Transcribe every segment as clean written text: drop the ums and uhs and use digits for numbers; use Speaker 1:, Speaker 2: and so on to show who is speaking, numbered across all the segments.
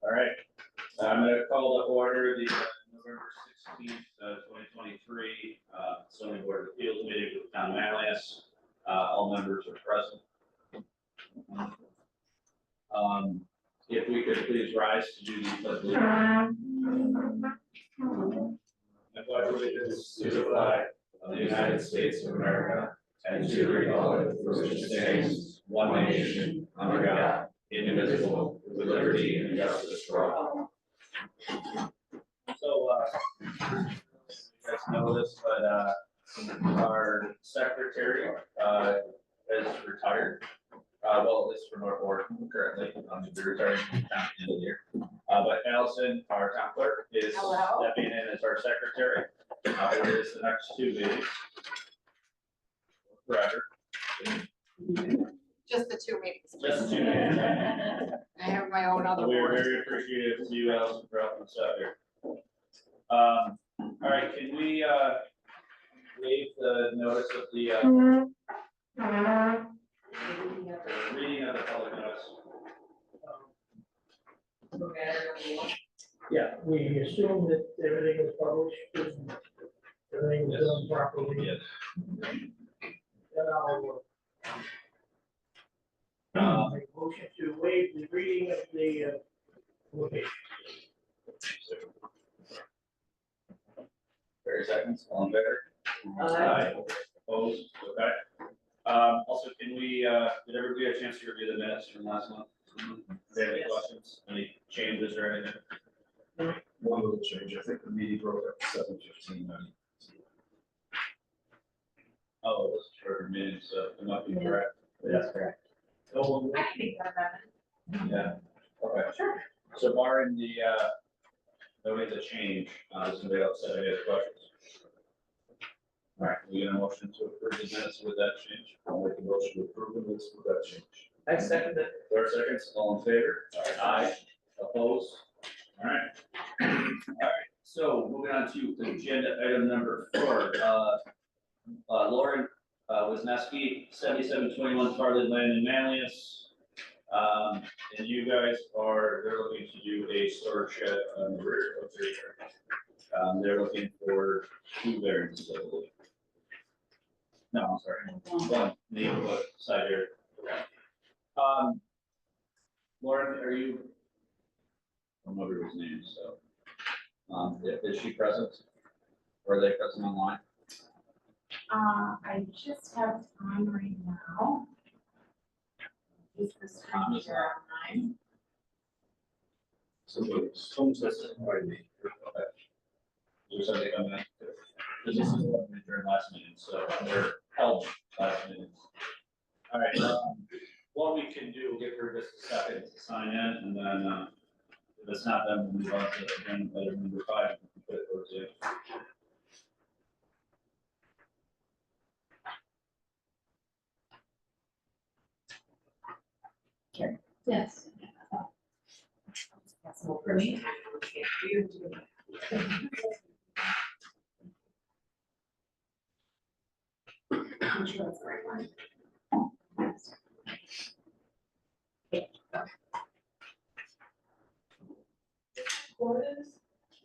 Speaker 1: All right, I'm going to call to order the November 16th, 2023 zoning board of appeals meeting with the town of Manlius. All members are present. If we could please rise to do the pledge of allegiance. I pledge allegiance to the flag of the United States of America and to the republic for which it stands, one nation, under God, indivisible, with liberty and justice for all. So, you guys know this, but our secretary is retired. Well, at least from our board currently, be retiring from the town at the end of the year. But Allison, our town clerk, is stepping in as our secretary. For this, the next 2 meetings. Forever.
Speaker 2: Just the 2 meetings.
Speaker 1: Just 2 meetings.
Speaker 2: I have my own other
Speaker 1: We are
Speaker 2: boards.
Speaker 1: very appreciative to you, Allison, for helping us out here. All right, can we waive the notice of the reading of the public notice?
Speaker 3: Yeah, we assume that everything is published and everything is done properly.
Speaker 1: Yes.
Speaker 3: Then I'll make a motion to waive the reading of the location.
Speaker 1: Very seconds, all in favor?
Speaker 3: Aye.
Speaker 1: Opposed? Okay. Also, can we, did everybody have a chance to review the minutes from last month? Do they have any questions, any changes or anything?
Speaker 4: One little change, I think the meeting broke up at 7:15.
Speaker 1: Oh, it was for a meeting, so it might be correct. That's correct. Oh,
Speaker 2: I can make that amendment.
Speaker 1: yeah, okay. Sure. So barring the, noting the change, does anybody else have any other questions? All right, we get a motion to approve the minutes with that change.
Speaker 4: I'll make a motion to approve the minutes with that change.
Speaker 3: I second it.
Speaker 1: 30 seconds, all in favor? Aye. Opposed? All right. All right, so moving on to agenda item number 4. Lauren Wisniewski, 7721 Farley Lane in Manlius. And you guys they're looking to do a storage shed on the rear of their church. They're looking for 2 variances, I believe. No, I'm sorry, 1 neighborhood side yard. Okay. Lauren, are you? I don't remember his name, so. Is she present? Or are they present online?
Speaker 5: I just have time right now. Is this time here online?
Speaker 1: Someone says it's quite me. Okay. There's something coming in. This is what we did during last meeting, so they're held last meeting. All right, what we can do, we'll give her just a second to sign in, and then if it's not them, we'll move on to agenda item number 5. And put it towards you.
Speaker 5: Yes. That's all for me. I'm sure that's the right one. Quarters?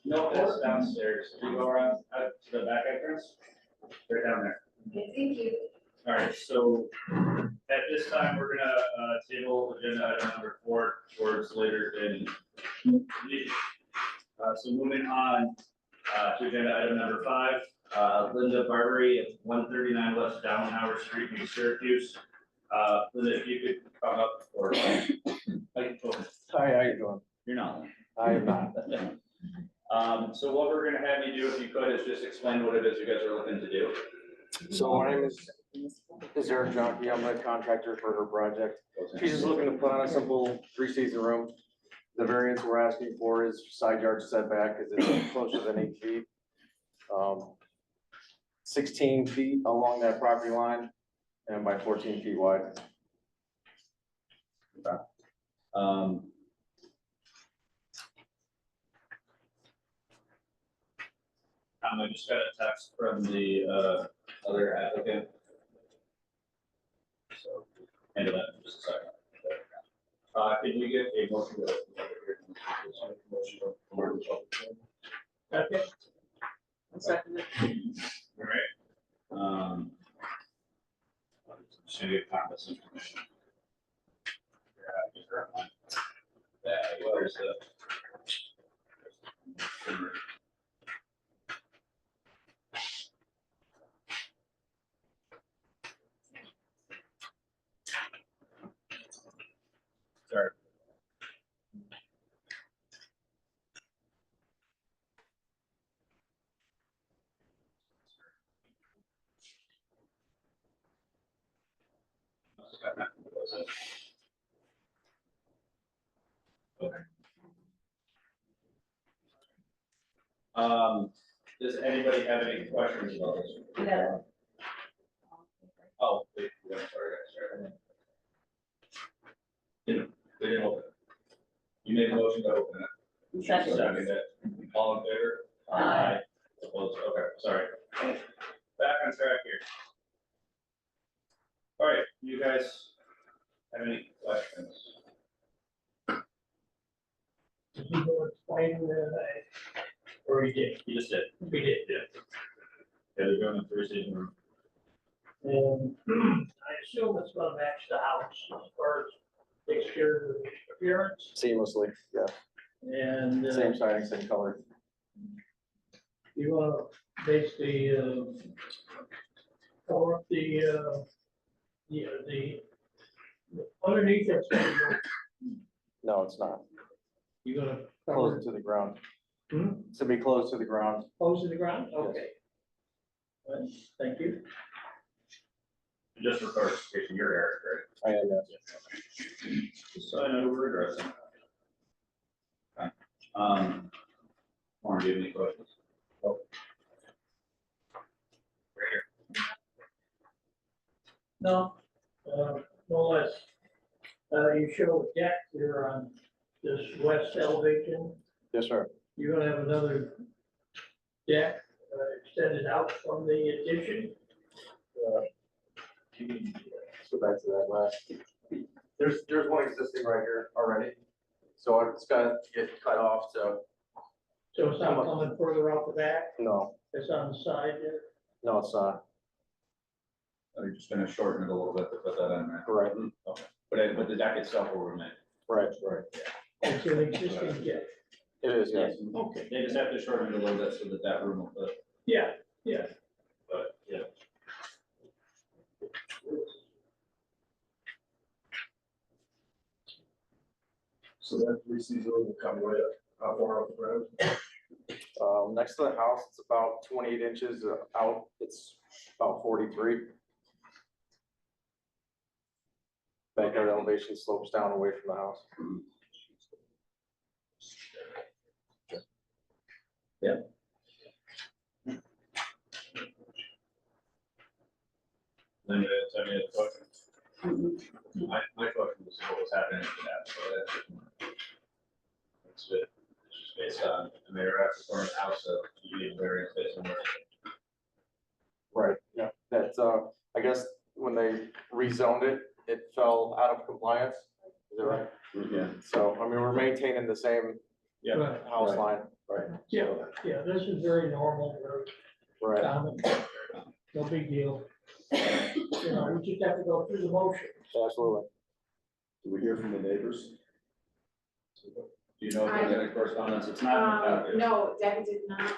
Speaker 1: No, that's downstairs. You go around out to the back entrance, right down there.
Speaker 5: Okay, thank you.
Speaker 1: All right, so at this time, we're gonna table agenda item number 4 towards later in the meeting. So moving on to agenda item number 5, Linda Barbary at 139 West Down Howard Street, New Syracuse. Linda, if you could come up or.
Speaker 6: Hi, how you doing?
Speaker 1: You're not.
Speaker 6: I am not.
Speaker 1: So what we're gonna have you do, if you could, is just explain what it is you guys are looking to do.
Speaker 6: So my name is Eric Jonke. I'm the contractor for her project. She's just looking to put on a simple 3-season room. The variance we're asking for is side yard setback because it's closer than 8 feet. 16 feet along that property line and by 14 feet wide.
Speaker 1: Okay. I just got a text from the other applicant. So, handle that in just a second. Can we get a motion to open the public hearing?
Speaker 4: Motion to warn the public hearing.
Speaker 3: Okay,
Speaker 2: I'll second it.
Speaker 1: All right. Should we get comments information? Yeah, where's the? Sorry. Okay. Does anybody have any questions about this?
Speaker 5: Yeah.
Speaker 1: Oh, wait, yeah, sorry. We didn't open it. You made a motion to open it.
Speaker 5: Second.
Speaker 1: Second it. All in favor?
Speaker 5: Aye.
Speaker 1: Opposed, okay, sorry. Back on track here. All right, you guys have any questions?
Speaker 3: did you go explain or you did?
Speaker 1: You just did.
Speaker 3: We did, yeah.
Speaker 1: Yeah, they're doing a three-season roof.
Speaker 3: And I assume it's gonna match the house as far as exterior appearance
Speaker 6: Seamlessly, yeah.
Speaker 3: and
Speaker 6: Same siding, same color.
Speaker 3: you wanna basically, cover up the underneath it's gonna go,
Speaker 6: No, it's not.
Speaker 3: you're gonna
Speaker 6: Close
Speaker 3: cover,
Speaker 6: it to the ground.
Speaker 3: Hmm?
Speaker 6: It's gonna be close to the ground.
Speaker 3: close to the ground? Okay. Well, thank you.
Speaker 1: Just for clarification, you're Eric, right?
Speaker 6: I am, yes.
Speaker 1: Just so I know who we're addressing. Okay. Warren, do you have any questions? Oh. Right here.
Speaker 3: No, no less. You show a deck here on this west elevation.
Speaker 6: Yes, sir.
Speaker 3: You're gonna have another deck extended out from the addition.
Speaker 6: Let's go back to that last. There's one existing right here already. So it's gotta get cut off, so,
Speaker 3: So it's not coming further out the back,
Speaker 6: no,
Speaker 3: it's on the side there.
Speaker 6: no, it's not.
Speaker 1: We're just gonna shorten it a little bit to put that in there.
Speaker 6: Right,
Speaker 1: But the deck itself will remain.
Speaker 6: right.
Speaker 3: It's an existing deck.
Speaker 6: It is, yes.
Speaker 3: Okay.
Speaker 1: They just have to shorten it a little bit so that that room will fit,
Speaker 3: Yeah, yeah.
Speaker 1: but, yeah.
Speaker 4: So that three-season will come way up, how far off the ground?
Speaker 6: Next to the house, it's about 28 inches out. It's about 43. Backyard elevation slopes down away from the house.
Speaker 1: Linda, is there any other questions? My question was what was happening to that, so that's it. It's just based on the mayor after corner of the house, so you need variance based on what.
Speaker 6: Right, yeah, that's, I guess when they rezoned it, it fell out of compliance. Is that right?
Speaker 1: Yeah.
Speaker 6: So, I mean, we're maintaining the same
Speaker 1: Yeah.
Speaker 3: Right.
Speaker 6: house
Speaker 1: Right.
Speaker 6: line. Right.
Speaker 3: Yeah, yeah, this is very normal, very
Speaker 6: Right.
Speaker 3: common, no big deal. You know, we just have to go through the motions.
Speaker 6: Absolutely.
Speaker 4: Do we hear from the neighbors?
Speaker 1: Do you know if there's any correspondence? It's not in the packet.
Speaker 2: No, Debbie did not.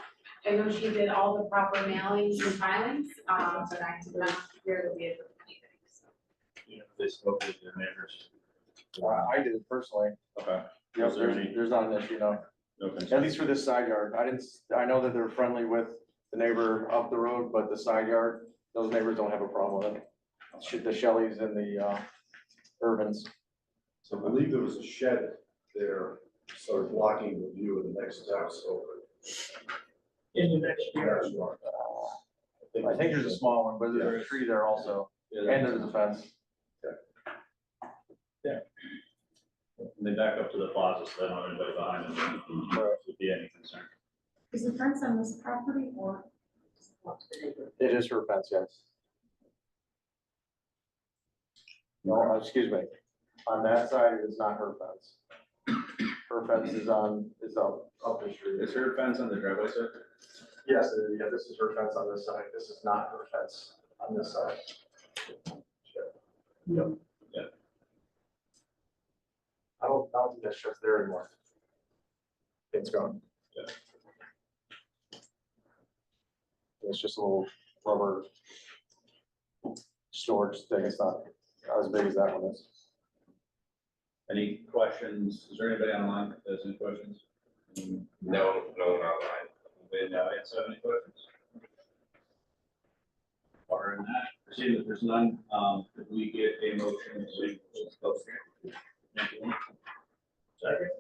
Speaker 2: I know she did all the proper mailings and filings, but I did not hear that we had anything, so.
Speaker 1: You know, if they spoke with their neighbors.
Speaker 6: I did it personally.
Speaker 1: Okay.
Speaker 6: Yep,
Speaker 1: Was there any-
Speaker 6: there's not an issue, no.
Speaker 1: No
Speaker 6: At
Speaker 1: concern.
Speaker 6: least for this side yard. I know that they're friendly with the neighbor up the road, but the side yard, those neighbors don't have a problem with it. The Shelley's and the, Irvins.
Speaker 4: So I believe there was a shed there, sort of blocking the view of the next house over.
Speaker 3: In the next year.
Speaker 6: I think there's a small one, but there's a tree there also,
Speaker 1: Yeah,
Speaker 6: and there's a fence.
Speaker 1: They back up to the plaza, so they don't have anybody behind them. Would be any concern.
Speaker 5: Is the fence on this property or?
Speaker 6: It is her fence, yes. No, excuse me. On that side, it is not her fence. Her fence is up the street.
Speaker 1: Is her fence on the driveway, sir?
Speaker 6: Yes, yeah, this is her fence on this side, this is not her fence on this side. Yep.
Speaker 1: Yeah.
Speaker 6: I don't think that shed's there anymore. It's gone.
Speaker 1: Yeah.
Speaker 6: It's just a little rubber storage thing, it's not as big as that one is.
Speaker 1: Any questions? Is there anybody online that has any questions?
Speaker 7: No, not online.
Speaker 1: Anybody in the audience have any questions? Or in that, proceeding if there's none, could we get a motion to close the hearing? Thank you. Second.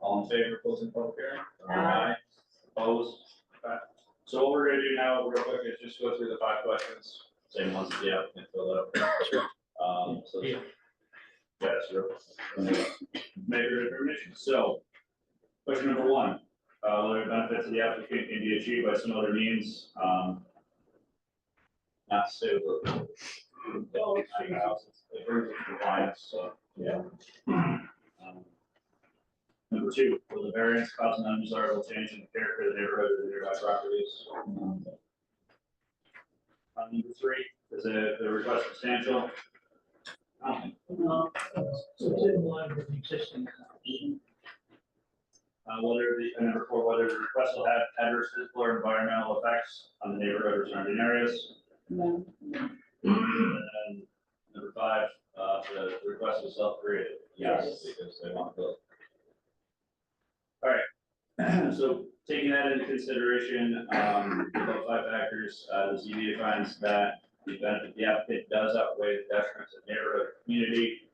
Speaker 1: All in favor of closing public hearing?
Speaker 5: Aye.
Speaker 1: Opposed? Okay. So what we're gonna do now, real quick, is just go through the 5 questions, same ones as the applicant filled out.
Speaker 6: Sure.
Speaker 1: So.
Speaker 3: Yeah.
Speaker 1: Yeah, sure. Major information. So, question number 1, whether benefits of the applicant can be achieved by some other means, not suitable. It brings it to compliance, so, yeah. Number 2, will the variance cause an undesirable change in the character of the neighborhood or the nearby properties? Number 3, is the request substantial?
Speaker 3: No, so it's in line with the existing house.
Speaker 1: Number 4, whether the request will have adverse physical or environmental effects on the neighborhood or surrounding areas.
Speaker 5: No.
Speaker 1: And number 5, the request is self-created. Yes, because they want to build. All right, so taking that into consideration, about 5 factors, the ZBA finds that the benefit the applicant does outweigh the detriment to the neighborhood or community.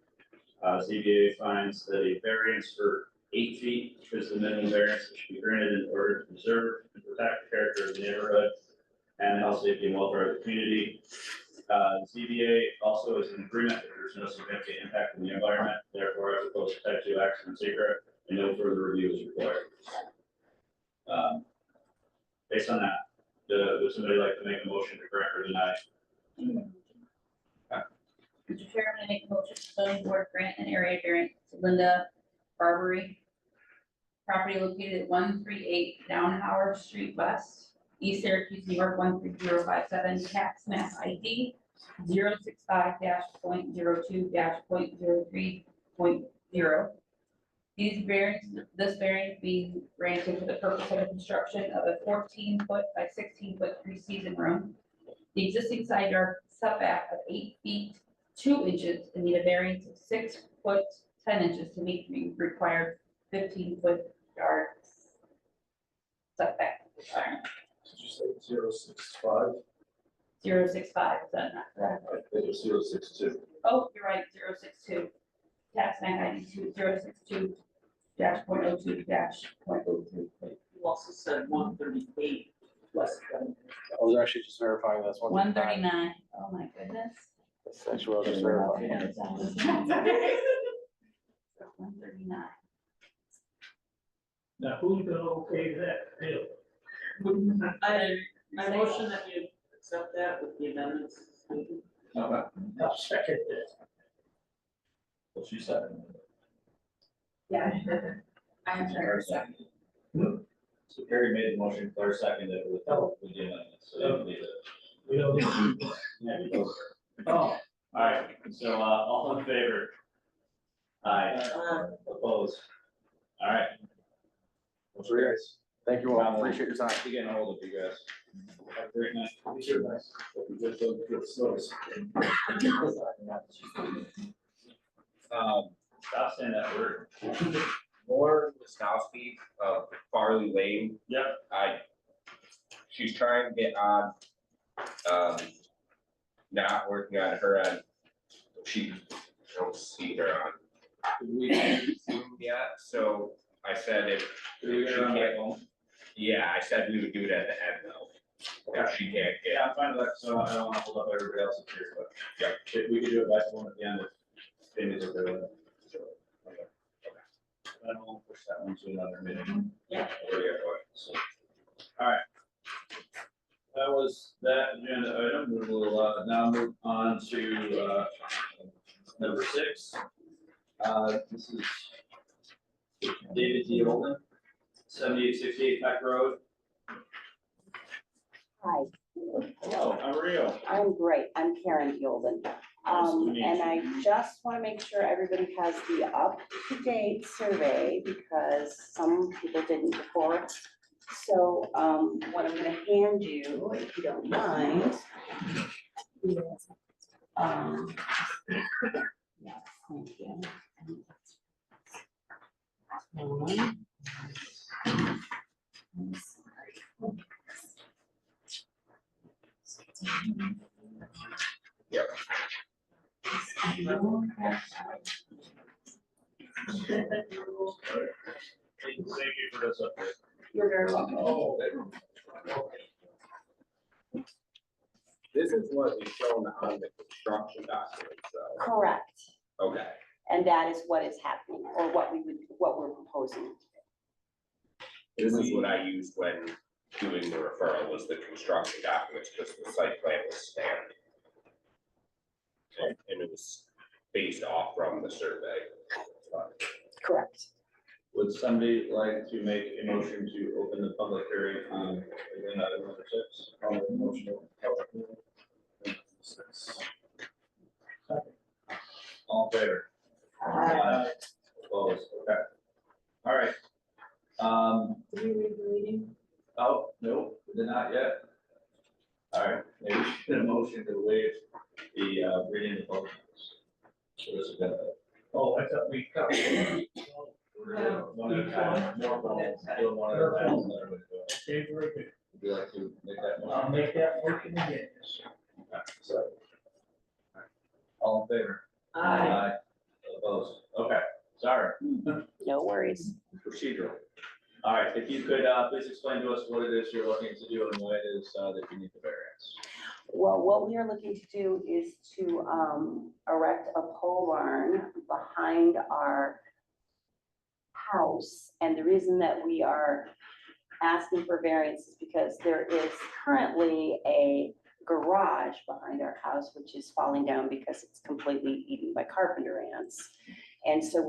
Speaker 1: ZBA finds that a variance for 8 feet is the minimum variance that should be granted in order to preserve and protect the character of the neighborhood and the health, safety, and welfare of the community. ZBA also is in agreement that there's no significant impact on the environment, therefore I propose type 2 action on secret and no further review is required. Based on that, would somebody like to make a motion to grant or deny?
Speaker 5: Mr. Chairman, I make a motion to zoning board grant an area variance to Linda Barbary. Property located at 138 Down Howard Street West, East Syracuse, New York, 13057, tax map ID 065-.02-.03.0. This variance being granted for the purpose of the construction of a 14-foot by 16-foot three-season room. The existing side yard setback of 8 feet 2 inches and need a variance of 6 foot 10 inches to meet the required 15-foot yard setback.
Speaker 4: Did you say 065?
Speaker 5: 065, is that not correct?
Speaker 4: I think it's 062.
Speaker 5: Oh, you're right, 062. Tax map ID 062 -.02 -.03.
Speaker 8: You also said 138 less than.
Speaker 6: I was actually just verifying that's
Speaker 5: 139. Oh my goodness.
Speaker 6: That's actually what I was just verifying.
Speaker 5: 139.
Speaker 3: Now, who's gonna okay that deal?
Speaker 8: I motion that you accept that with the amendments.
Speaker 1: Okay.
Speaker 3: I'll second this.
Speaker 1: Well, she said.
Speaker 2: Yeah, I'm sure.
Speaker 1: So Gary made the motion, Claire seconded it with the amendments, so you don't need it.
Speaker 3: We don't need to.
Speaker 1: Yeah, you go.
Speaker 3: Oh,
Speaker 1: All right, so, all in favor? Aye. Opposed? All right.
Speaker 6: Great. Thank you all, appreciate your time.
Speaker 1: Getting a hold of you guys. Have a great night.
Speaker 4: Sure, nice. But we just don't get snows.
Speaker 1: Stop saying that word.
Speaker 7: Lauren Wisnowski of Farley Lane.
Speaker 1: Yep.
Speaker 7: She's trying to get on, not working on her end. I don't see her on Zoom yet, so I said if she can't, yeah, I said we would do it at the end though. If she can't get.
Speaker 1: Yeah, I'm fine with that, so I don't want to hold up everybody else's here, but yeah, if we could do it by one at the end, if Jamie's okay with it. Okay. I don't want to push that one to another meeting.
Speaker 5: Yeah.
Speaker 1: So, all right. That was that agenda item. We will now move on to number 6. This is David D. Olden, 7868 Peck Road.
Speaker 9: Hi,
Speaker 1: Hello, how are you?
Speaker 9: I'm great. I'm Karen Yolden.
Speaker 1: Nice to meet
Speaker 9: And
Speaker 1: you.
Speaker 9: I just want to make sure everybody has the up-to-date survey because some people didn't before. So, what I'm gonna hand you, if you don't mind. is, yes, thank you. I'm sorry.
Speaker 7: Yep.
Speaker 1: Thank you for this update.
Speaker 9: You're very welcome.
Speaker 7: Oh, this is what is shown on the construction documents, so,
Speaker 9: Correct.
Speaker 7: okay.
Speaker 9: And that is what is happening, or what we're proposing.
Speaker 7: This is what I used when doing the referral, was the construction documents, because the site plan was stamped. And it was based off from the survey.
Speaker 9: Correct.
Speaker 1: Would somebody like to make a motion to open the public hearing on agenda item number 6?
Speaker 4: I'll make a motion to open public hearing. 6.
Speaker 1: All in favor? Opposed, okay. All right.
Speaker 2: Did you read the reading?
Speaker 1: Oh, no, we did not yet. All right, maybe we should get a motion to waive the reading of the public notice. So this is gonna.
Speaker 3: Oh, I thought we covered.
Speaker 1: We're doing one at a time, more formal, doing one at a time, and then we're gonna do it.
Speaker 3: Okay, very good.
Speaker 1: Would you like to make that motion?
Speaker 3: I'll make that motion again.
Speaker 1: Okay, so. All in favor?
Speaker 8: Aye.
Speaker 1: Opposed, okay, sorry,
Speaker 9: No worries.
Speaker 1: procedural. All right, if you could, please explain to us what it is you're looking to do and why it is, that you need the variance.
Speaker 9: Well, what we are looking to do is to erect a pole barn behind our house. And the reason that we are asking for variance is because there is currently a garage behind our house, which is falling down because it's completely eaten by carpenter ants. And so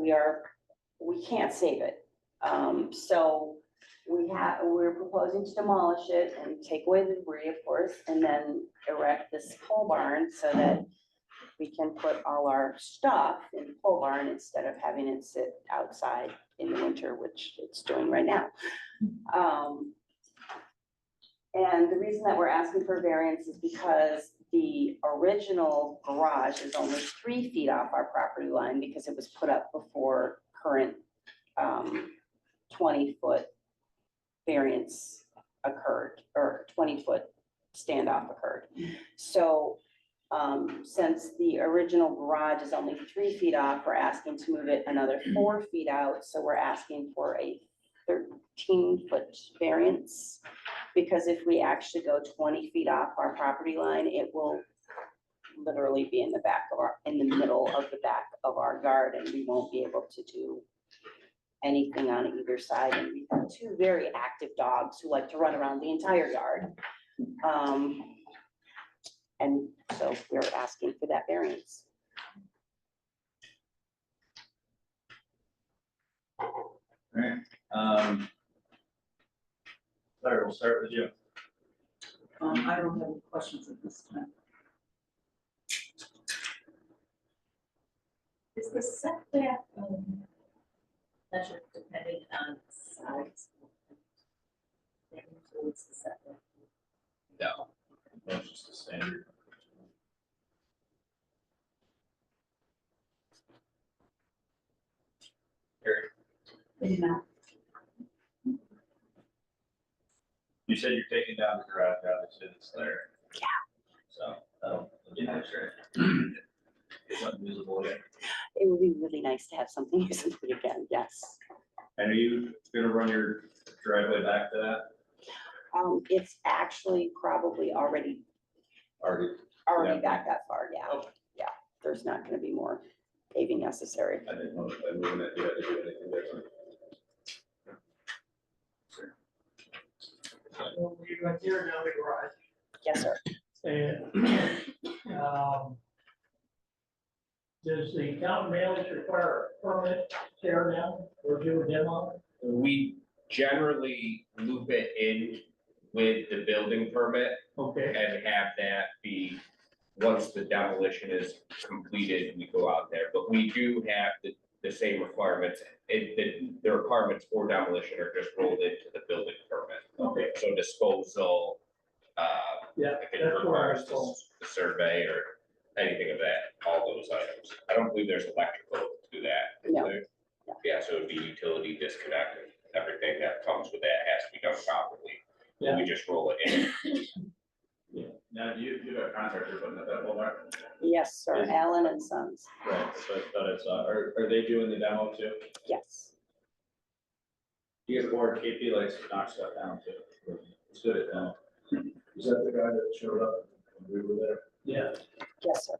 Speaker 9: we can't save it. So we're proposing to demolish it and take away the debris, of course, and then erect this pole barn so that we can put all our stuff in the pole barn instead of having it sit outside in the winter, which it's doing right now. And the reason that we're asking for variance is because the original garage is only 3 feet off our property line because it was put up before current 20-foot variance occurred, or 20-foot standoff occurred. So since the original garage is only 3 feet off, we're asking to move it another 4 feet out. So we're asking for a 13-foot variance, because if we actually go 20 feet off our property line, it will literally be in the middle of the back of our yard, and we won't be able to do anything on either side. And we have 2 very active dogs who like to run around the entire yard. And so we're asking for that variance.
Speaker 1: All right, Claire, we'll start with you.
Speaker 8: I don't have any questions at this time. Is the setback measured depending on size? That includes the setback.
Speaker 1: No. That's just the standard. You said you're taking down the garage, obviously it's there.
Speaker 9: Yeah.
Speaker 1: So, that'll be nice, right? It's unusable yet.
Speaker 9: It would be really nice to have something usable again, yes.
Speaker 1: And are you gonna run your driveway back to that?
Speaker 9: It's actually probably already
Speaker 1: Already.
Speaker 9: back that far, yeah.
Speaker 1: Okay.
Speaker 9: Yeah, there's not gonna be more paving necessary.
Speaker 1: I didn't know if by moving it, you had to do anything different.
Speaker 3: So we're going to tear down the garage.
Speaker 9: Yes, sir.
Speaker 3: And does the town mailings require a permit tear down or do a demo?
Speaker 7: We generally loop it in with the building permit
Speaker 3: Okay,
Speaker 7: and have that be, once the demolition is completed, we go out there. But we do have the same requirements. The requirements for demolition are just rolled into the building permit.
Speaker 3: okay,
Speaker 7: So disposal,
Speaker 3: yeah,
Speaker 7: if it
Speaker 3: that's where I
Speaker 7: requires
Speaker 3: was told.
Speaker 7: the survey or anything of that, all those items. I don't believe there's electrical to that. is
Speaker 9: No.
Speaker 7: there? Yeah, so it'd be utility disconnect, and everything that comes with that has to be done properly.
Speaker 3: Yeah.
Speaker 7: We just roll it in.
Speaker 1: Now, you have a contractor putting up that whole bar?
Speaker 9: Yes, sir,
Speaker 1: Is-
Speaker 9: Allen and Sons,
Speaker 1: Right, so I thought I saw, are they doing the demo too?
Speaker 9: yes.
Speaker 1: You get bored, KP likes to knock stuff down too. It's good at demo.
Speaker 4: Is that the guy that showed up when we were there?
Speaker 3: Yeah.
Speaker 9: Yes, sir.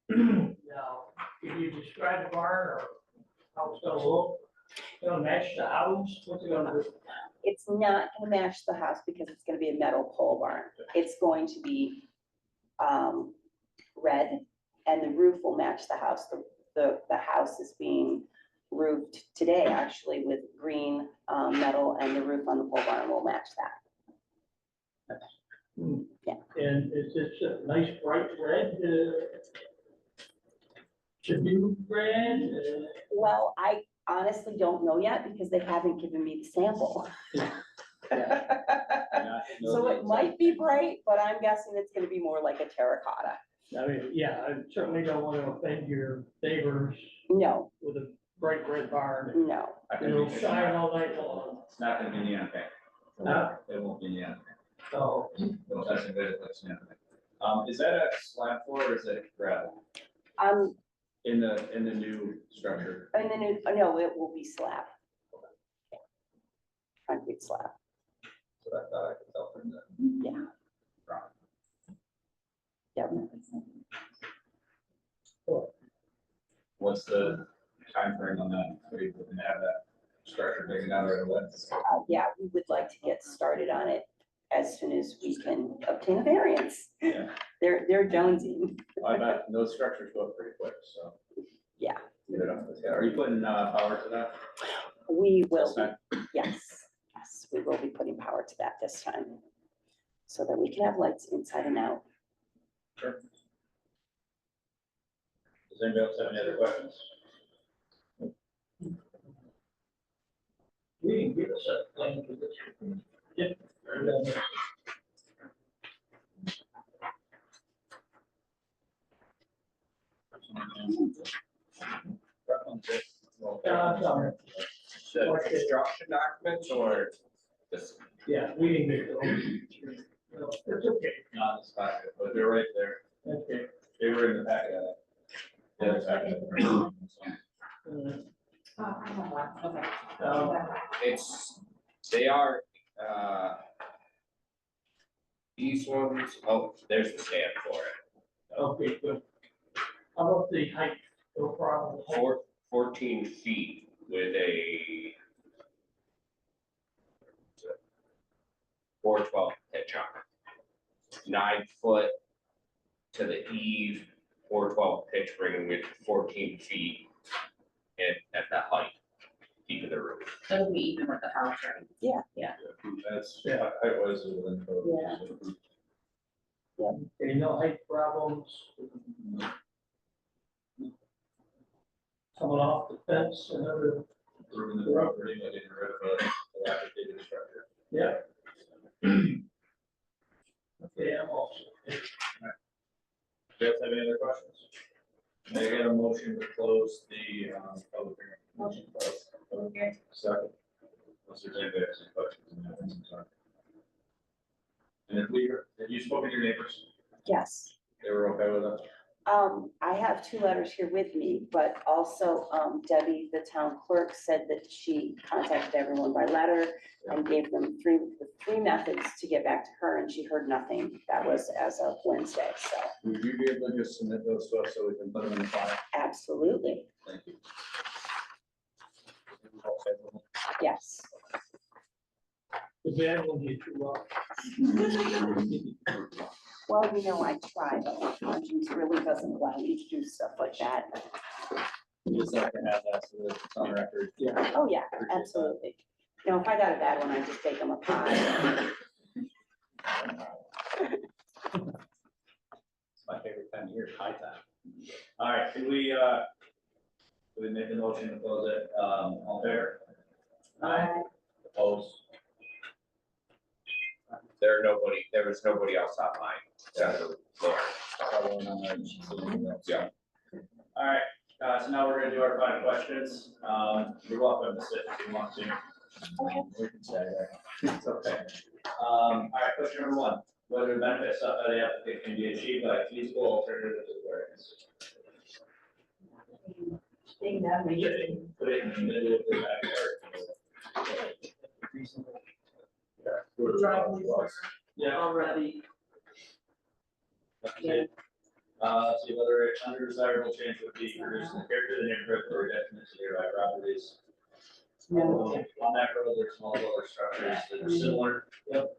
Speaker 3: Now, can you describe the barn or how it's gonna look? Gonna match the house? What's it gonna do?
Speaker 9: It's not gonna match the house because it's gonna be a metal pole barn. It's going to be, red, and the roof will match the house. The house is being roofed today, actually, with green, metal, and the roof on the pole barn will match that.
Speaker 3: And is this a nice bright red, should be red?
Speaker 9: Well, I honestly don't know yet because they haven't given me the sample. So it might be bright, but I'm guessing it's gonna be more like a terracotta.
Speaker 3: I mean, yeah, I certainly don't want to offend your neighbors
Speaker 9: No,
Speaker 3: with a bright red barn.
Speaker 9: no.
Speaker 3: It'll shine all night long.
Speaker 1: It's not gonna be neon pink.
Speaker 3: Huh?
Speaker 1: It won't be neon pink.
Speaker 3: So,
Speaker 1: No, that's a good, that's neon pink. Is that a slab floor or is it gravel in the new structure?
Speaker 9: And then, no, it will be slab. Concrete slab,
Speaker 1: So I thought I could tell from the.
Speaker 9: yeah.
Speaker 1: drawing.
Speaker 9: Yep.
Speaker 1: What's the timeframe on that? Are you looking to have that structure taken down right away?
Speaker 9: Yeah, we would like to get started on it as soon as we can obtain a variance.
Speaker 1: Yeah.
Speaker 9: They're jonesing.
Speaker 1: I bet those structures go up pretty quick, so.
Speaker 9: Yeah.
Speaker 1: Get it up. Yeah, are you putting power to that?
Speaker 9: We will,
Speaker 1: This time?
Speaker 9: yes, we will be putting power to that this time. So that we can have lights inside and out.
Speaker 1: Sure. Does anybody else have any other questions?
Speaker 3: we can give us a plan for this. Yep. Sorry.
Speaker 7: The construction documents or this?
Speaker 3: Yeah, we didn't get those. No, it's okay.
Speaker 1: Not this packet, but they're right there.
Speaker 3: Okay.
Speaker 1: They were in the packet. The other packet. So.
Speaker 3: Uh,
Speaker 2: I have one, okay.
Speaker 7: They are, these ones, oh, there's the stamp for it.
Speaker 3: Okay, good. How about the height? No problem.
Speaker 7: 14 feet with a 412 pitch on it. 9 foot to the eave, 412 pitch bringing it 14 feet. And at the height, even the roof.
Speaker 5: It'll be even with the house, right?
Speaker 1: That's,
Speaker 3: Yeah.
Speaker 1: height was within code.
Speaker 9: Yeah.
Speaker 3: Okay, no height problems. Coming off the fence, another,
Speaker 1: Improving the property, but getting rid of a dilapidated structure.
Speaker 3: yeah. Okay, I'm all set.
Speaker 1: Do you guys have any other questions? May I get a motion to close the, public hearing?
Speaker 5: Motion closed. Okay.
Speaker 1: Second. Unless there's anybody has any questions. I'm sorry. And if have you spoken to your neighbors?
Speaker 9: Yes.
Speaker 1: They were okay with it?
Speaker 9: I have 2 letters here with me, but also Debbie, the town clerk, said that she contacted everyone by letter and gave them three methods to get back to her, and she heard nothing. That was as of Wednesday, so
Speaker 1: Would you be able to just submit those to us so we can put them in the file?
Speaker 9: absolutely,
Speaker 1: Thank you.
Speaker 9: yes.
Speaker 3: The bad one you threw up.
Speaker 9: Well, I try, but my conscience really doesn't allow me to do stuff like that.
Speaker 1: Just like to have that so that it's on record.
Speaker 8: Yeah.
Speaker 9: Oh, yeah,
Speaker 1: Appreciate that.
Speaker 9: absolutely. You know, if I got a bad one, I just bake them a pie.
Speaker 1: It's my favorite time of year, high time. All right, can we make the motion to close it, all fair? Aye. Opposed?
Speaker 7: There was nobody else online. Yeah.
Speaker 1: All right, so now we're gonna do our five questions. You're welcome to sit if you want to. We can stay there. It's okay. All right, question number one, whether the benefits sought by the applicant can be achieved by a feasible alternative to the variance. Put it in the middle of the backyard.
Speaker 8: Driveways
Speaker 1: Yeah.
Speaker 8: already.
Speaker 1: See whether an undesirable change would be produced in the character of the neighborhood or detriment to nearby properties. On that road, there's multiple other structures that are similar. Yep.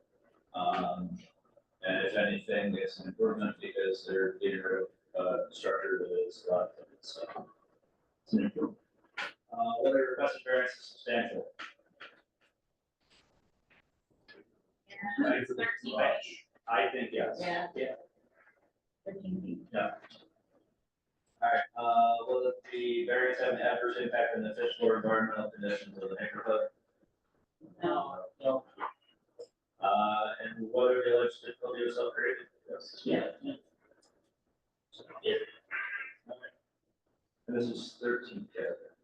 Speaker 1: And if anything, it's an improvement because they're getting rid of, structure that is, so. It's an improvement. Whether requested variance is substantial.
Speaker 5: It's 13 feet.
Speaker 1: I think yes.
Speaker 5: Yeah. 13 feet.
Speaker 1: Alright, will the variance have an adverse impact on the physical or environmental conditions of the neighborhood?
Speaker 5: No.
Speaker 1: No. And whether the alleged difficulty was upgraded? Yes.
Speaker 8: Yeah.
Speaker 1: And this is 13.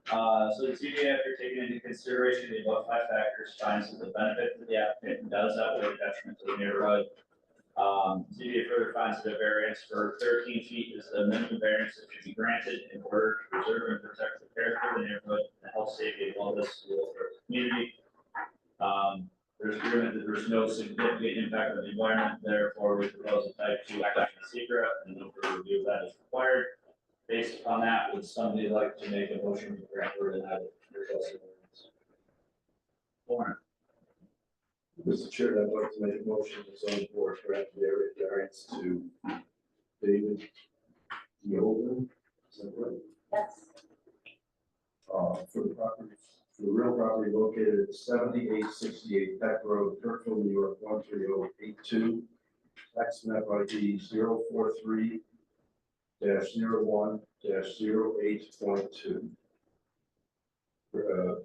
Speaker 1: So the ZBA, after taking into consideration the above five factors, finds that the benefit to the applicant does outweigh the detriment to the neighborhood. ZBA further finds that a variance for 13 feet is the minimum variance that should be granted in order to preserve and protect the character of the neighborhood and the health, safety, and wellness of the community. There's agreement that there's no significant impact on the environment, therefore we propose a type 2 action secret and no further review of that is required. Based upon that, would somebody like to make a motion to grant or deny the requested variance? Warren.
Speaker 4: Mr. Chair, I'd like to make a motion to zone board grant the area variance to David Yeoman. Is that right?
Speaker 9: Yes.
Speaker 4: For the property, for the real property located at 7868 Peck Road, Kirkville, New York, 13082. Tax map ID 043-01-08.2.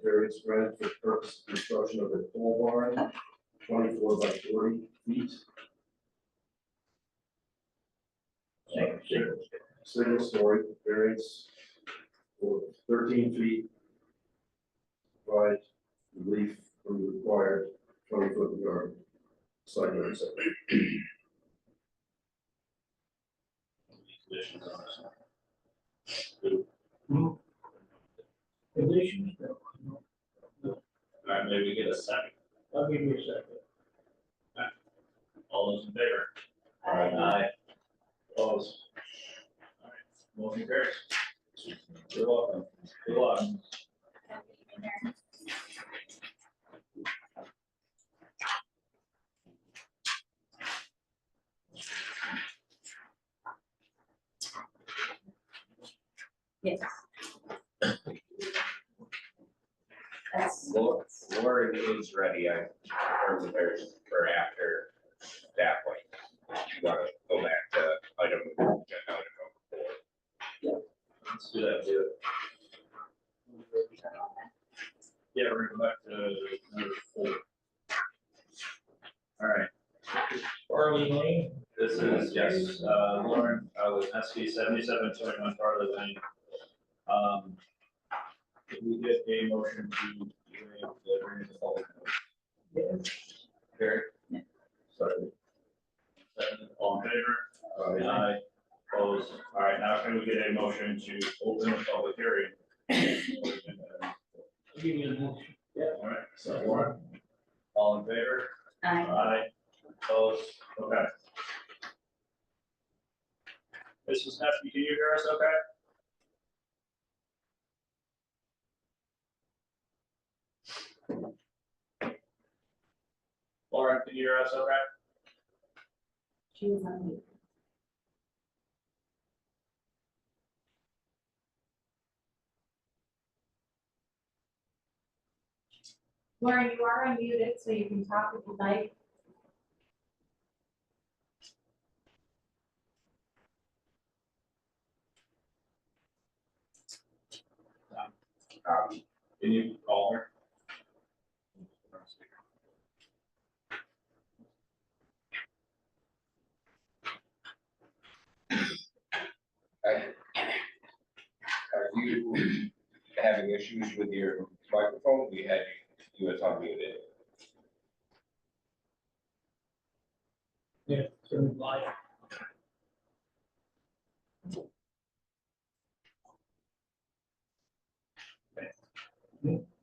Speaker 4: Variance granted for the purpose of construction of a pole barn, 24 by 40 feet. Single story, variance for 13 feet. Provide relief from the required 20-foot yard side yard setback.
Speaker 1: Conditions on
Speaker 3: Conditions?
Speaker 1: All right, maybe we get a second.
Speaker 3: I'll give you a second.
Speaker 1: All those in favor? Aye. Opposed? All right, motion carries. You're welcome. Good luck.
Speaker 5: Yes. That's.
Speaker 7: Lauren is ready, I heard that there's for after that point. You wanna go back to item number 4.
Speaker 1: Let's do that, too. Yeah, we're gonna go back to number 4. All right.
Speaker 3: Farley Lane?
Speaker 1: This is, yes, Lauren, with SB 7721 Farley Lane. If we get a motion to bring the public notice. Carrie?
Speaker 5: Yeah.
Speaker 1: Second. All in favor? Aye. Opposed? All right, now can we get a motion to open the public hearing?
Speaker 3: I'll give you a motion.
Speaker 1: All right, so Lauren, all in favor?
Speaker 5: Aye.
Speaker 1: Aye. Opposed? Okay. Mrs. Nesby, can you hear us okay? Lauren, can you hear us okay?
Speaker 2: She was on mute. Lauren, you are unmuted, so you can talk if you'd like.
Speaker 1: Can you call her?
Speaker 7: Are you having issues with your microphone? We had you was unmuted.
Speaker 3: Yeah, so like,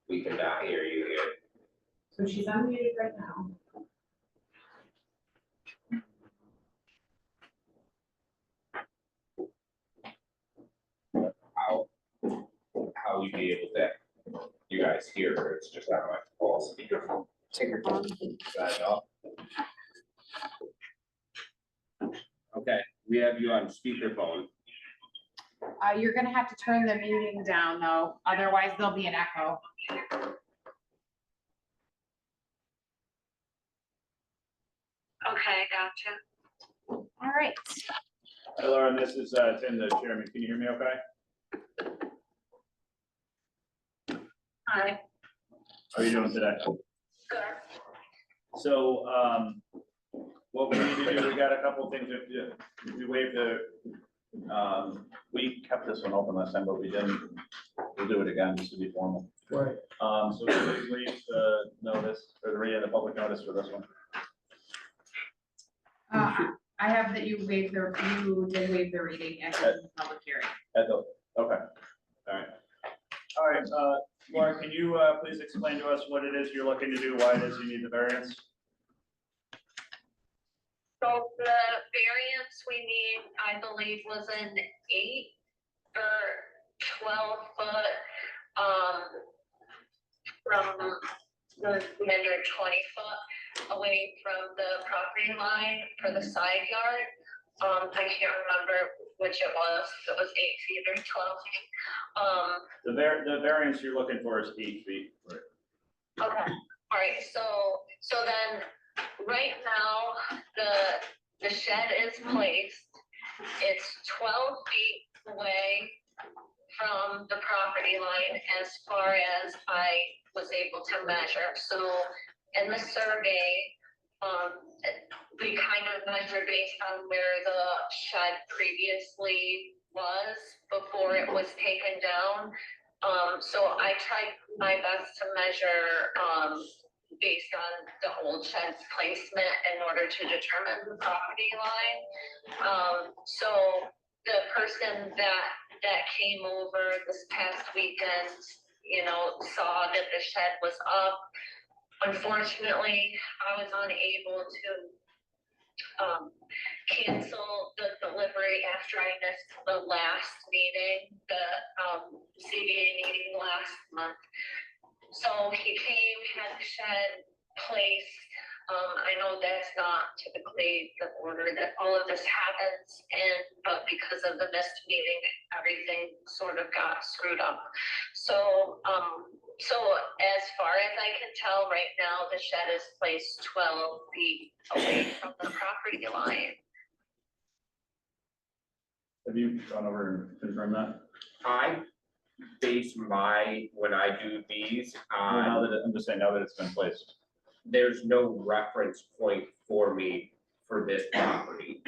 Speaker 7: We cannot hear you here.
Speaker 2: So she's unmuted right now.
Speaker 7: How we be able to, you guys hear her, it's just not my phone speakerphone. Is that off? Okay, we have you on speakerphone.
Speaker 2: You're gonna have to turn the muting down though, otherwise there'll be an echo.
Speaker 10: Okay, gotcha.
Speaker 2: All right.
Speaker 1: Hi, Lauren, this is Tim, the chairman. Can you hear me okay?
Speaker 10: Hi,
Speaker 1: How are you doing today?
Speaker 10: good.
Speaker 1: So, what we need to do, we got a couple of things to do. We waived the, we kept this one open last time, but we didn't. We'll do it again, just to be formal.
Speaker 3: right,
Speaker 1: So please waive the notice, or the reading of the public notice for this one.
Speaker 2: I have that you did waive the reading and the public hearing.
Speaker 1: Okay, all right. All right, Lauren, can you, please explain to us what it is you're looking to do, why it is you need the variance?
Speaker 10: So the variance we need, I believe, was an 8 or 12 foot, from the standard 20 foot away from the property line for the side yard. I can't remember which it was, if it was 8 feet or 12 feet.
Speaker 1: The variance you're looking for is 8 feet. Right.
Speaker 10: Okay, all right, so then, right now, the shed is placed, it's 12 feet away from the property line as far as I was able to measure, so in the survey, we kind of measured based on where the shed previously was before it was taken down. So I tried my best to measure, based on the old shed's placement in order to determine the property line. So the person that came over this past weekend, you know, saw that the shed was up. Unfortunately, I was unable to cancel the delivery after I missed the last meeting, the CBA meeting last month. So he came, had the shed placed. I know that's not typically the order that all of this happens in, but because of the missed meeting, everything sort of got screwed up. So, so as far as I can tell right now, the shed is placed 12 feet away from the property line.
Speaker 1: Have you gone over and confirmed that?
Speaker 7: I base when I do these
Speaker 1: Well, now
Speaker 7: on,
Speaker 1: that I'm just saying, now that it's been placed.
Speaker 7: there's no reference point for me for this property.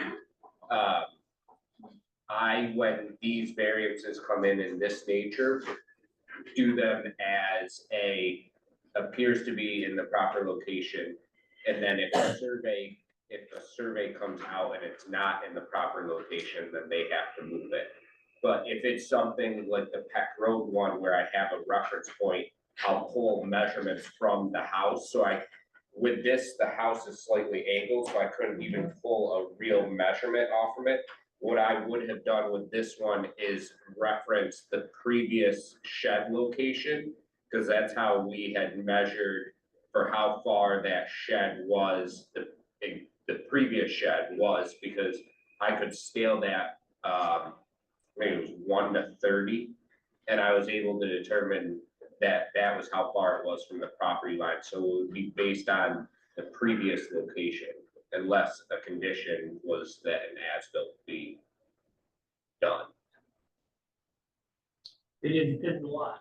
Speaker 7: When these variances come in this nature, do them as appears to be in the proper location. And then if a survey comes out and it's not in the proper location, then they have to move it. But if it's something like the Peck Road one where I have a reference point, I'll pull measurements from the house. So with this, the house is slightly angled, so I couldn't even pull a real measurement off of it. What I would have done with this one is reference the previous shed location, because that's how we had measured for how far that shed was, the previous shed was, because I could scale that, maybe it was 1 to 30, and I was able to determine that was how far it was from the property line, so it would be based on the previous location. Unless a condition was that an as-built be done.
Speaker 3: They didn't fit the lot.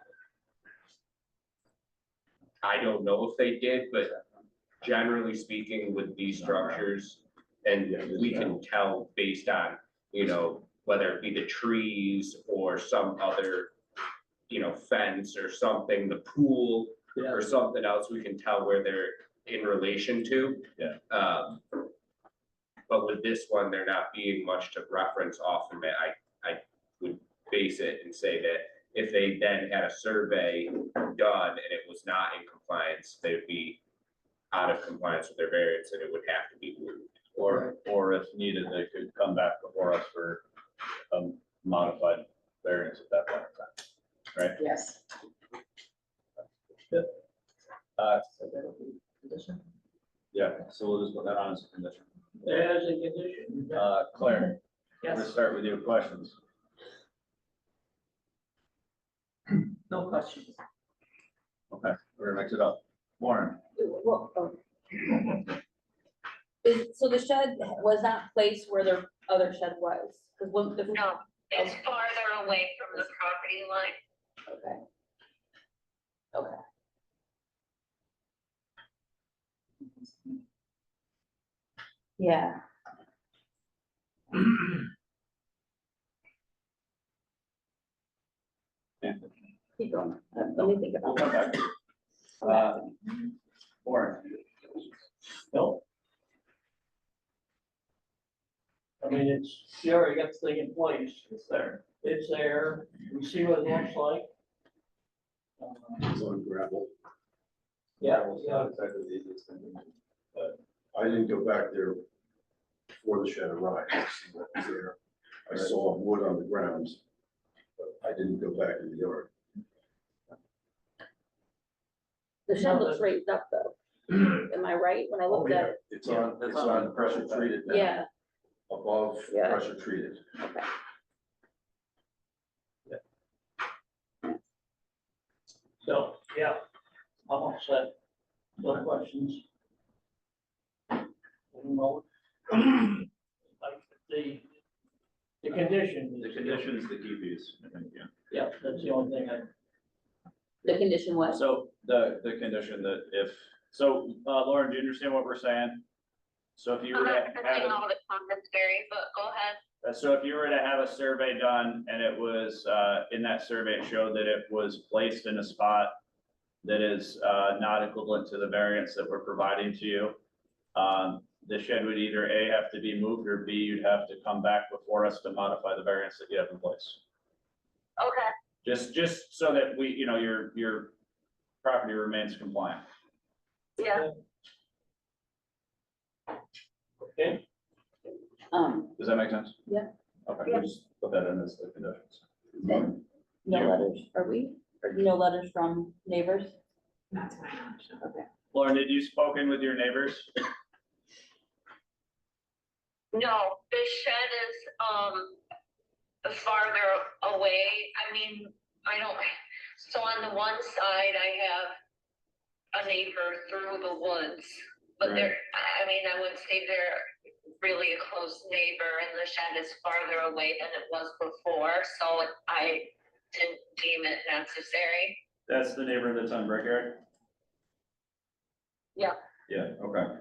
Speaker 7: I don't know if they did, but generally speaking with these structures, and we can tell based on, you know, whether it be the trees or some other, you know, fence or something, the pool or something else, we can tell where they're in relation to.
Speaker 1: Yeah.
Speaker 7: But with this one, there not being much to reference off of it, I would base it and say that if they then had a survey done and it was not in compliance, they would be out of compliance with their variance and it would have to be moved.
Speaker 1: Or if needed, they could come back before us for a modified variance at that point in time, right?
Speaker 8: Yes.
Speaker 1: Yeah, so we'll just put that on as a condition.
Speaker 3: As a condition.
Speaker 1: Claire, we'll
Speaker 8: Yes,
Speaker 1: start with your questions.
Speaker 8: no questions.
Speaker 1: Okay, we're gonna mix it up. Warren,
Speaker 5: Well, so the shed was not placed where their other shed was, because when the.
Speaker 10: No, it's farther away from the property line.
Speaker 5: Okay. Okay. Yeah. Keep going, let me think
Speaker 1: we'll
Speaker 5: about
Speaker 1: come back.
Speaker 5: it.
Speaker 1: Warren.
Speaker 3: No. I mean, it's, you already got the thing in place.
Speaker 1: It's there.
Speaker 3: It's there. We see what it looks like.
Speaker 4: It's on gravel.
Speaker 3: Yeah,
Speaker 4: It's not exactly the easiest thing to do, but I didn't go back there before the shed arrived to see what was there. I saw wood on the ground, but I didn't go back in the yard.
Speaker 5: The shed looks raised up though. Am I right when I
Speaker 4: Oh,
Speaker 5: looked at
Speaker 4: yeah,
Speaker 5: it?
Speaker 4: it's on pressure treated now.
Speaker 5: Yeah,
Speaker 4: Above
Speaker 5: Yeah.
Speaker 4: pressure treated.
Speaker 5: okay.
Speaker 3: so, yeah, I'm all set. No questions. No. Like the condition.
Speaker 1: The conditions, the key piece, I think, yeah.
Speaker 3: Yeah, that's the only thing I.
Speaker 5: The condition was,
Speaker 1: So the condition that if, so Lauren, do you understand what we're saying? So if you
Speaker 10: I'm
Speaker 1: were to
Speaker 10: not
Speaker 1: have,
Speaker 10: understanding all the comments, Barry, but go ahead.
Speaker 1: so if you were to have a survey done and it was, in that survey, it showed that it was placed in a spot that is, not equivalent to the variance that we're providing to you, the shed would either A, have to be moved, or B, you'd have to come back before us to modify the variance that you have in place.
Speaker 10: Okay,
Speaker 1: Just so that we, you know, your property remains compliant.
Speaker 10: yeah,
Speaker 3: Okay,
Speaker 1: Does that make sense?
Speaker 5: Yeah.
Speaker 1: Okay, we'll just put that in as the conditions.
Speaker 5: then, no
Speaker 1: Yeah.
Speaker 5: letters, are we? Or no letters from neighbors?
Speaker 2: Not to my knowledge.
Speaker 5: Okay.
Speaker 1: Lauren, did you spoken with your neighbors?
Speaker 10: no, this shed is, farther away. I mean, I don't, so on the one side, I have a neighbor through the woods. But they're, I mean, I wouldn't say they're really a close neighbor, and the shed is farther away than it was before, so I didn't deem it necessary.
Speaker 1: That's the neighbor that's on Brickyard?
Speaker 10: Yeah.
Speaker 1: Yeah, okay.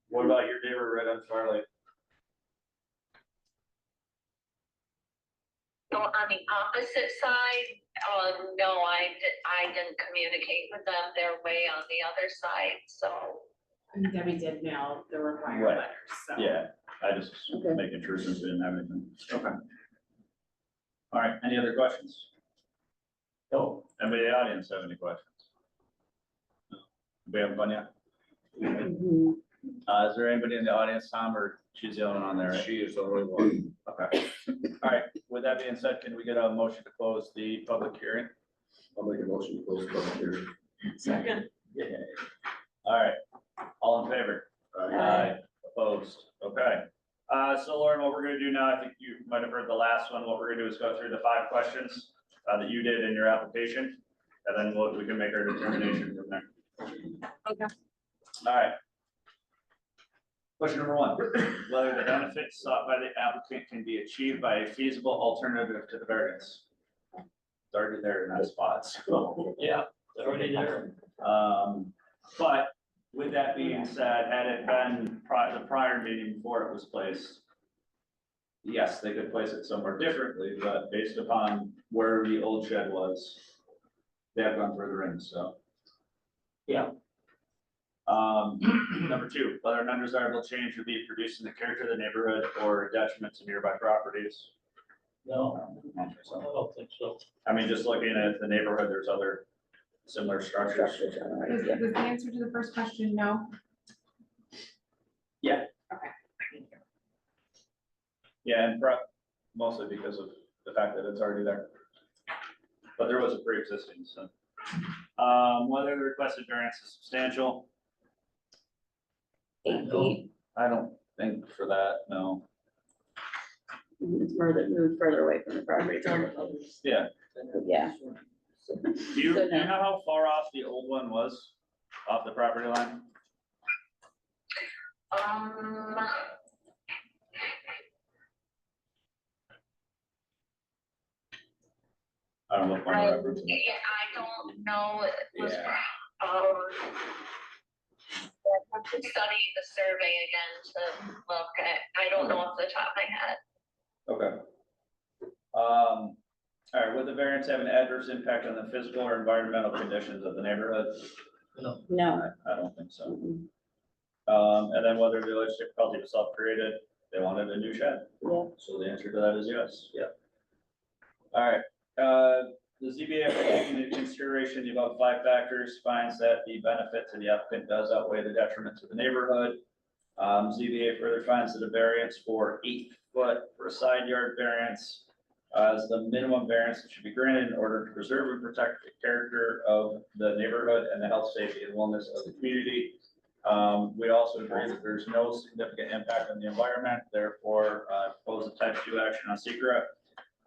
Speaker 1: What about your neighbor right on Farley?
Speaker 10: So on the opposite side, no, I didn't communicate with them. They're way on the other side, so.
Speaker 2: And Debbie did mail the required
Speaker 1: Right.
Speaker 2: letters, so.
Speaker 1: Yeah, I just
Speaker 5: Okay.
Speaker 1: making sure since we didn't have anything. Okay. All right, any other questions?
Speaker 3: no,
Speaker 1: Anybody in the audience have any questions? No? We haven't fun yet?
Speaker 5: Mhm.
Speaker 1: Is there anybody in the audience, Tom, or she's the only one there? Right?
Speaker 7: She is the only one.
Speaker 1: Okay. All right, with that being said, can we get a motion to close the public hearing?
Speaker 4: I'll make a motion to close the public hearing.
Speaker 8: Second.
Speaker 1: Yeah. All right, all in favor?
Speaker 5: Aye.
Speaker 1: Opposed, okay. So Lauren, what we're gonna do now, I think you might have heard the last one, what we're gonna do is go through the 5 questions. that you did in your application, and then we can make our determination from there.
Speaker 2: Okay.
Speaker 1: All right. Question number one, whether the benefits sought by the applicant can be achieved by a feasible alternative to the variance. It's already there in that spot, so.
Speaker 3: Yeah, it's already there.
Speaker 1: But with that being said, had it been the prior meeting before it was placed, yes, they could place it somewhere differently, but based upon where the old shed was, they have gone further in, so.
Speaker 3: Yeah.
Speaker 1: Number two, whether an undesirable change would be produced in the character of the neighborhood or detriment to nearby properties.
Speaker 3: No, I don't think so.
Speaker 1: I mean, just looking at the neighborhood, there's other similar structures.
Speaker 2: Was the answer to the first question no?
Speaker 1: Yeah.
Speaker 2: Okay.
Speaker 1: Yeah, and mostly because of the fact that it's already there. But there was a pre-existing, so. Whether the requested variance is substantial,
Speaker 9: 8 feet,
Speaker 1: I don't think for that, no.
Speaker 9: it's moved further away from the property.
Speaker 1: Yeah.
Speaker 9: Yeah.
Speaker 1: Do you
Speaker 9: So
Speaker 1: know
Speaker 9: no.
Speaker 1: how far off the old one was, off the property line? I don't know. If
Speaker 10: I
Speaker 1: I'm referencing it.
Speaker 10: don't know, it was,
Speaker 7: Yeah.
Speaker 10: I have to study the survey again to look at, I don't know off the top of my head.
Speaker 1: Okay. All right, would the variance have an adverse impact on the physical or environmental conditions of the neighborhood?
Speaker 9: No.
Speaker 1: I don't think so.
Speaker 9: Mm-mm.
Speaker 1: And then whether the alleged difficulty was self-created, they wanted a new shed.
Speaker 9: Yeah.
Speaker 1: So the answer to that is yes, yeah. All right, the ZBA, after taking into consideration the above 5 factors, finds that the benefit to the applicant does outweigh the detriment to the neighborhood. ZBA further finds that a variance for 8 foot for a side yard variance is the minimum variance that should be granted in order to preserve and protect the character of the neighborhood and the health, safety, and wellness of the community. We also agree that there's no significant impact on the environment, therefore, propose a type 2 action on secret,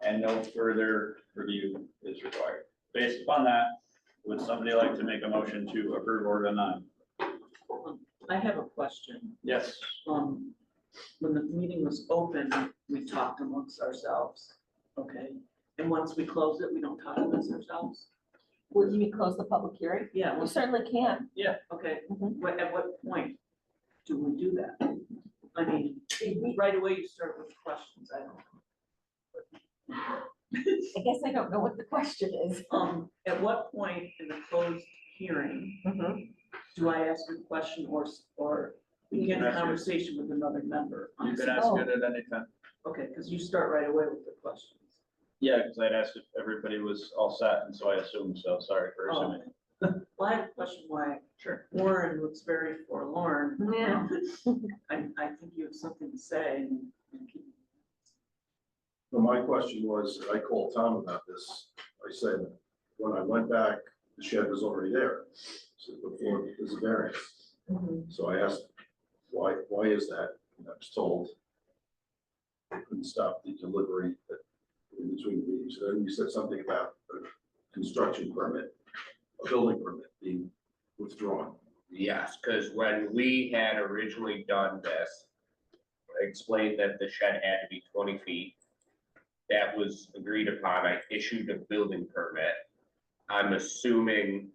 Speaker 1: and no further review is required. Based upon that, would somebody like to make a motion to approve order 9?
Speaker 8: I have a question.
Speaker 1: Yes.
Speaker 8: When the meeting was open, we talked amongst ourselves, okay? And once we close it, we don't talk amongst ourselves?
Speaker 11: Would you close the public hearing?
Speaker 8: Yeah,
Speaker 11: You
Speaker 8: well,
Speaker 11: certainly can.
Speaker 8: okay,
Speaker 11: Mhm.
Speaker 8: at what point do we do that? I mean, right away you start with questions, I don't know.
Speaker 11: I guess I don't know what the question is.
Speaker 8: At what point in the closed hearing do I ask a question or begin a conversation with another member?
Speaker 1: You can ask it at any time.
Speaker 8: Okay, because you start right away with the questions.
Speaker 1: Yeah, because I'd asked if everybody was all set, and so I assumed so, sorry for
Speaker 8: Oh.
Speaker 1: assuming.
Speaker 8: Well, I have a question why
Speaker 1: Sure.
Speaker 8: Warren looks very forlorn.
Speaker 11: Yeah.
Speaker 8: I think you have something to say and
Speaker 4: Well, my question was, I called Tom about this. I said, when I went back, the shed was already there. So before there's a variance. So I asked, why is that? And I was told they couldn't stop the delivery in between meetings. Then you said something about a construction permit, a building permit being withdrawn.
Speaker 7: Yes, because when we had originally done this, I explained that the shed had to be 20 feet. That was agreed upon. I issued a building permit. I'm assuming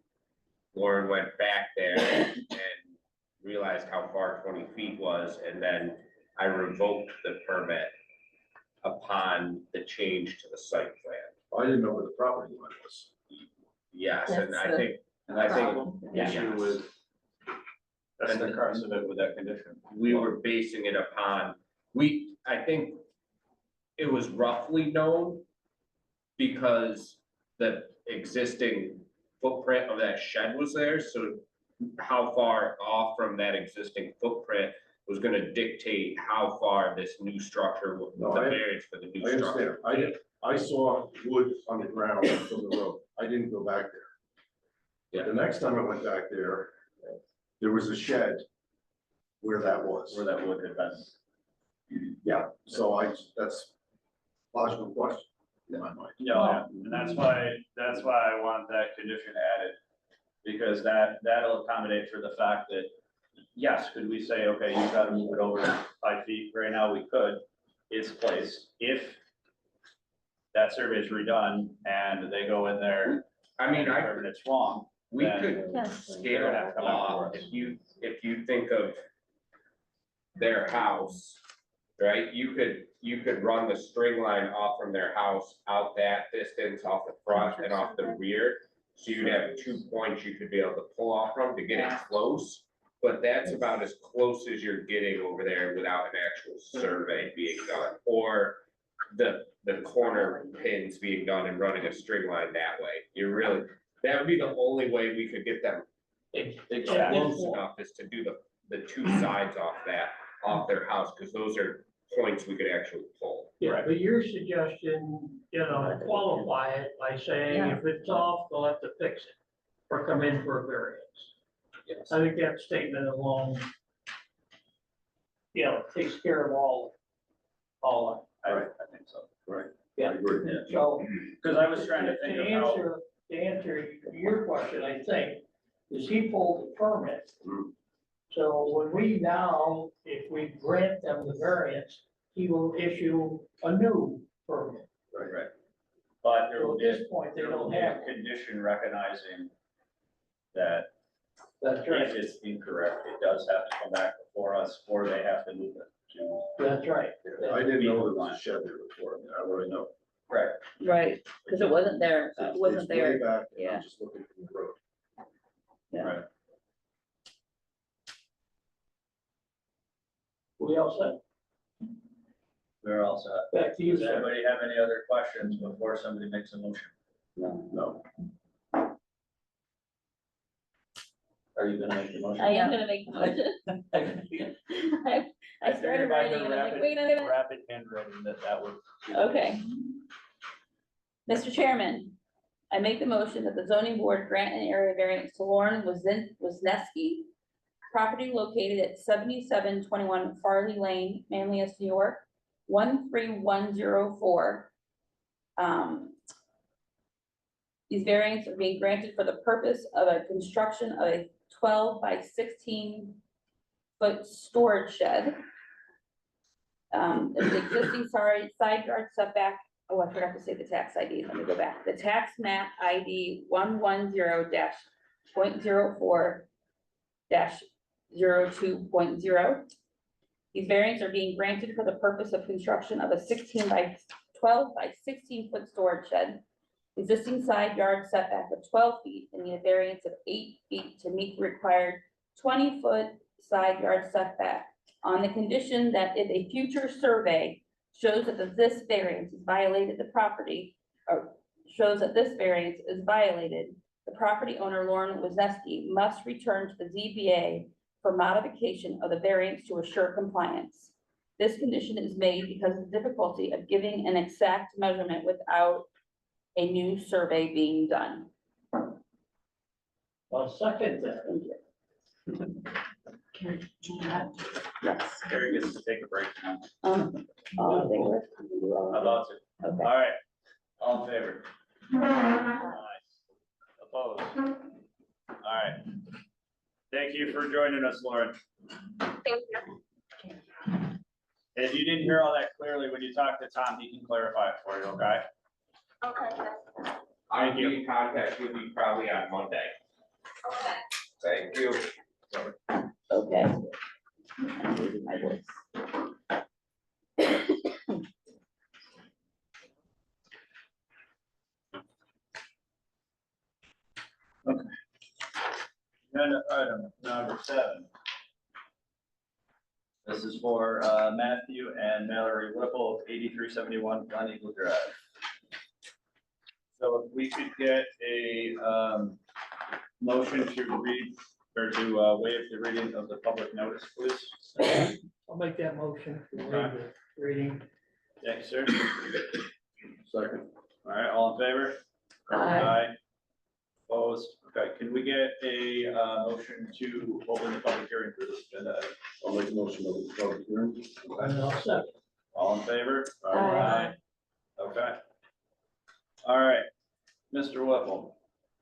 Speaker 7: Lauren went back there and realized how far 20 feet was, and then I revoked the permit upon the change to the site plan.
Speaker 4: I didn't know where the property line was.
Speaker 7: Yes, and
Speaker 11: That's
Speaker 7: I
Speaker 11: the
Speaker 7: think,
Speaker 11: problem.
Speaker 1: The issue with, that's
Speaker 7: And
Speaker 1: the crux of it with that condition.
Speaker 7: we were basing it upon, I think it was roughly known because the existing footprint of that shed was there, so how far off from that existing footprint was gonna dictate how far this new structure,
Speaker 4: No,
Speaker 7: the
Speaker 4: I-
Speaker 7: variance for the new
Speaker 4: I understand.
Speaker 7: structure.
Speaker 4: I saw wood on the ground from the road. I didn't go back there.
Speaker 7: Yeah.
Speaker 4: The next time I went back there was a shed where that was.
Speaker 1: Where that would have been.
Speaker 4: Yeah, so that's logical question. in my mind.
Speaker 1: No, and that's why I want that condition added. Because that'll accommodate for the fact that, yes, could we say, okay, you've got to move it over 5 feet, right now we could, it's placed, if that survey is redone and they go in there,
Speaker 7: I mean,
Speaker 1: determine it's wrong,
Speaker 7: we
Speaker 1: then
Speaker 7: could
Speaker 11: Yes.
Speaker 7: scale it off, if you think of their house, right, you could run the string line off from their house out that distance off the front and off the rear. So you'd have 2 points you could be able to pull off from to get it close, but that's about as close as you're getting over there without an actual survey being done. Or the corner pins being done and running a string line that way. You're really, that would be the only way we could get them close enough is to do the 2 sides off their house, because those are points we could actually pull.
Speaker 3: Yeah, but your suggestion, qualify it by saying if it's off, they'll have to fix it or come in for a variance.
Speaker 7: Yes.
Speaker 3: I think that statement alone, takes care of all
Speaker 1: I think so.
Speaker 4: Right.
Speaker 3: Yeah.
Speaker 4: I agree.
Speaker 1: Yeah.
Speaker 3: So.
Speaker 1: Because I was trying to think of how,
Speaker 3: To answer your question, I think, is he pulled the permit.
Speaker 4: Mm.
Speaker 3: So when we now, if we grant them the variance, he will issue a new permit.
Speaker 1: right, but there
Speaker 3: So
Speaker 1: will
Speaker 3: at
Speaker 1: be,
Speaker 3: this point, they
Speaker 1: there will
Speaker 3: don't
Speaker 1: be a
Speaker 3: have, one.
Speaker 1: condition recognizing that
Speaker 3: That's
Speaker 1: if
Speaker 3: right,
Speaker 1: it's incorrect, it does have to come back before us, or they have to move it to.
Speaker 3: that's right.
Speaker 4: Yeah, I didn't know there was a shed there before, I would have known.
Speaker 1: Right.
Speaker 11: Right, because it wasn't there, it wasn't
Speaker 4: It's way
Speaker 11: there.
Speaker 4: back, and
Speaker 11: yeah.
Speaker 4: I'm just looking from the road.
Speaker 11: Yeah.
Speaker 1: Right.
Speaker 3: We all set?
Speaker 1: We're all set.
Speaker 3: Back to you,
Speaker 1: Does
Speaker 3: sir.
Speaker 1: anybody have any other questions before somebody makes a motion?
Speaker 4: No,
Speaker 1: Are you gonna make the motion?
Speaker 11: I am gonna make the motion. I started writing and I'm like, wait a minute.
Speaker 1: Rapid handwriting that would.
Speaker 11: Okay. Mr. Chairman, I make the motion that the zoning board grant an area variance to Lauren Wisniewski, property located at 7721 Farley Lane, Manlius, New York, 13104. These variants are being granted for the purpose of a construction of a 12 by 16 foot storage shed. The existing side yard setback, oh, I forgot to say the tax ID, let me go back. The tax map ID 110-.04-02.0. These variants are being granted for the purpose of construction of a 16 by 12 by 16 foot storage shed. Existing side yard setback of 12 feet and need a variance of 8 feet to meet the required 20 foot side yard setback, on the condition that if a future survey shows that this variance has violated the property, or shows that this variance is violated, the property owner, Lauren Wisniewski, must return to the ZBA for modification of the variance to assure compliance. This condition is made because of the difficulty of giving an exact measurement without a new survey being done.
Speaker 3: I'll second that.
Speaker 11: Yes.
Speaker 1: Gary gets to take a break now.
Speaker 11: All in favor? You can do all of
Speaker 1: About to.
Speaker 11: it. Okay.
Speaker 1: All right, all in favor? Aye. Opposed? All right. Thank you for joining us, Lauren.
Speaker 10: Thank you.
Speaker 1: And if you didn't hear all that clearly, when you talk to Tom, he can clarify it for you, okay?
Speaker 10: Okay.
Speaker 7: I'll be in contact with you probably on Monday.
Speaker 10: Okay.
Speaker 7: Thank you.
Speaker 11: Okay. I'm losing my voice.
Speaker 1: Agenda item number 7. This is for Matthew and Mallory Whipple of 8371 Glen Eagle Drive. So if we could get a motion to read or to waive the reading of the public notice, please.
Speaker 3: I'll make that motion for the reading.
Speaker 1: Thank you, sir.
Speaker 4: second,
Speaker 1: All right, all in favor?
Speaker 11: Aye.
Speaker 1: Opposed? Okay, can we get a motion to open the public hearing for this agenda item?
Speaker 4: I'll make a motion of the public hearing.
Speaker 3: And I'll second.
Speaker 1: All in favor?
Speaker 11: Aye.
Speaker 1: Okay. All right, Mr. Whipple,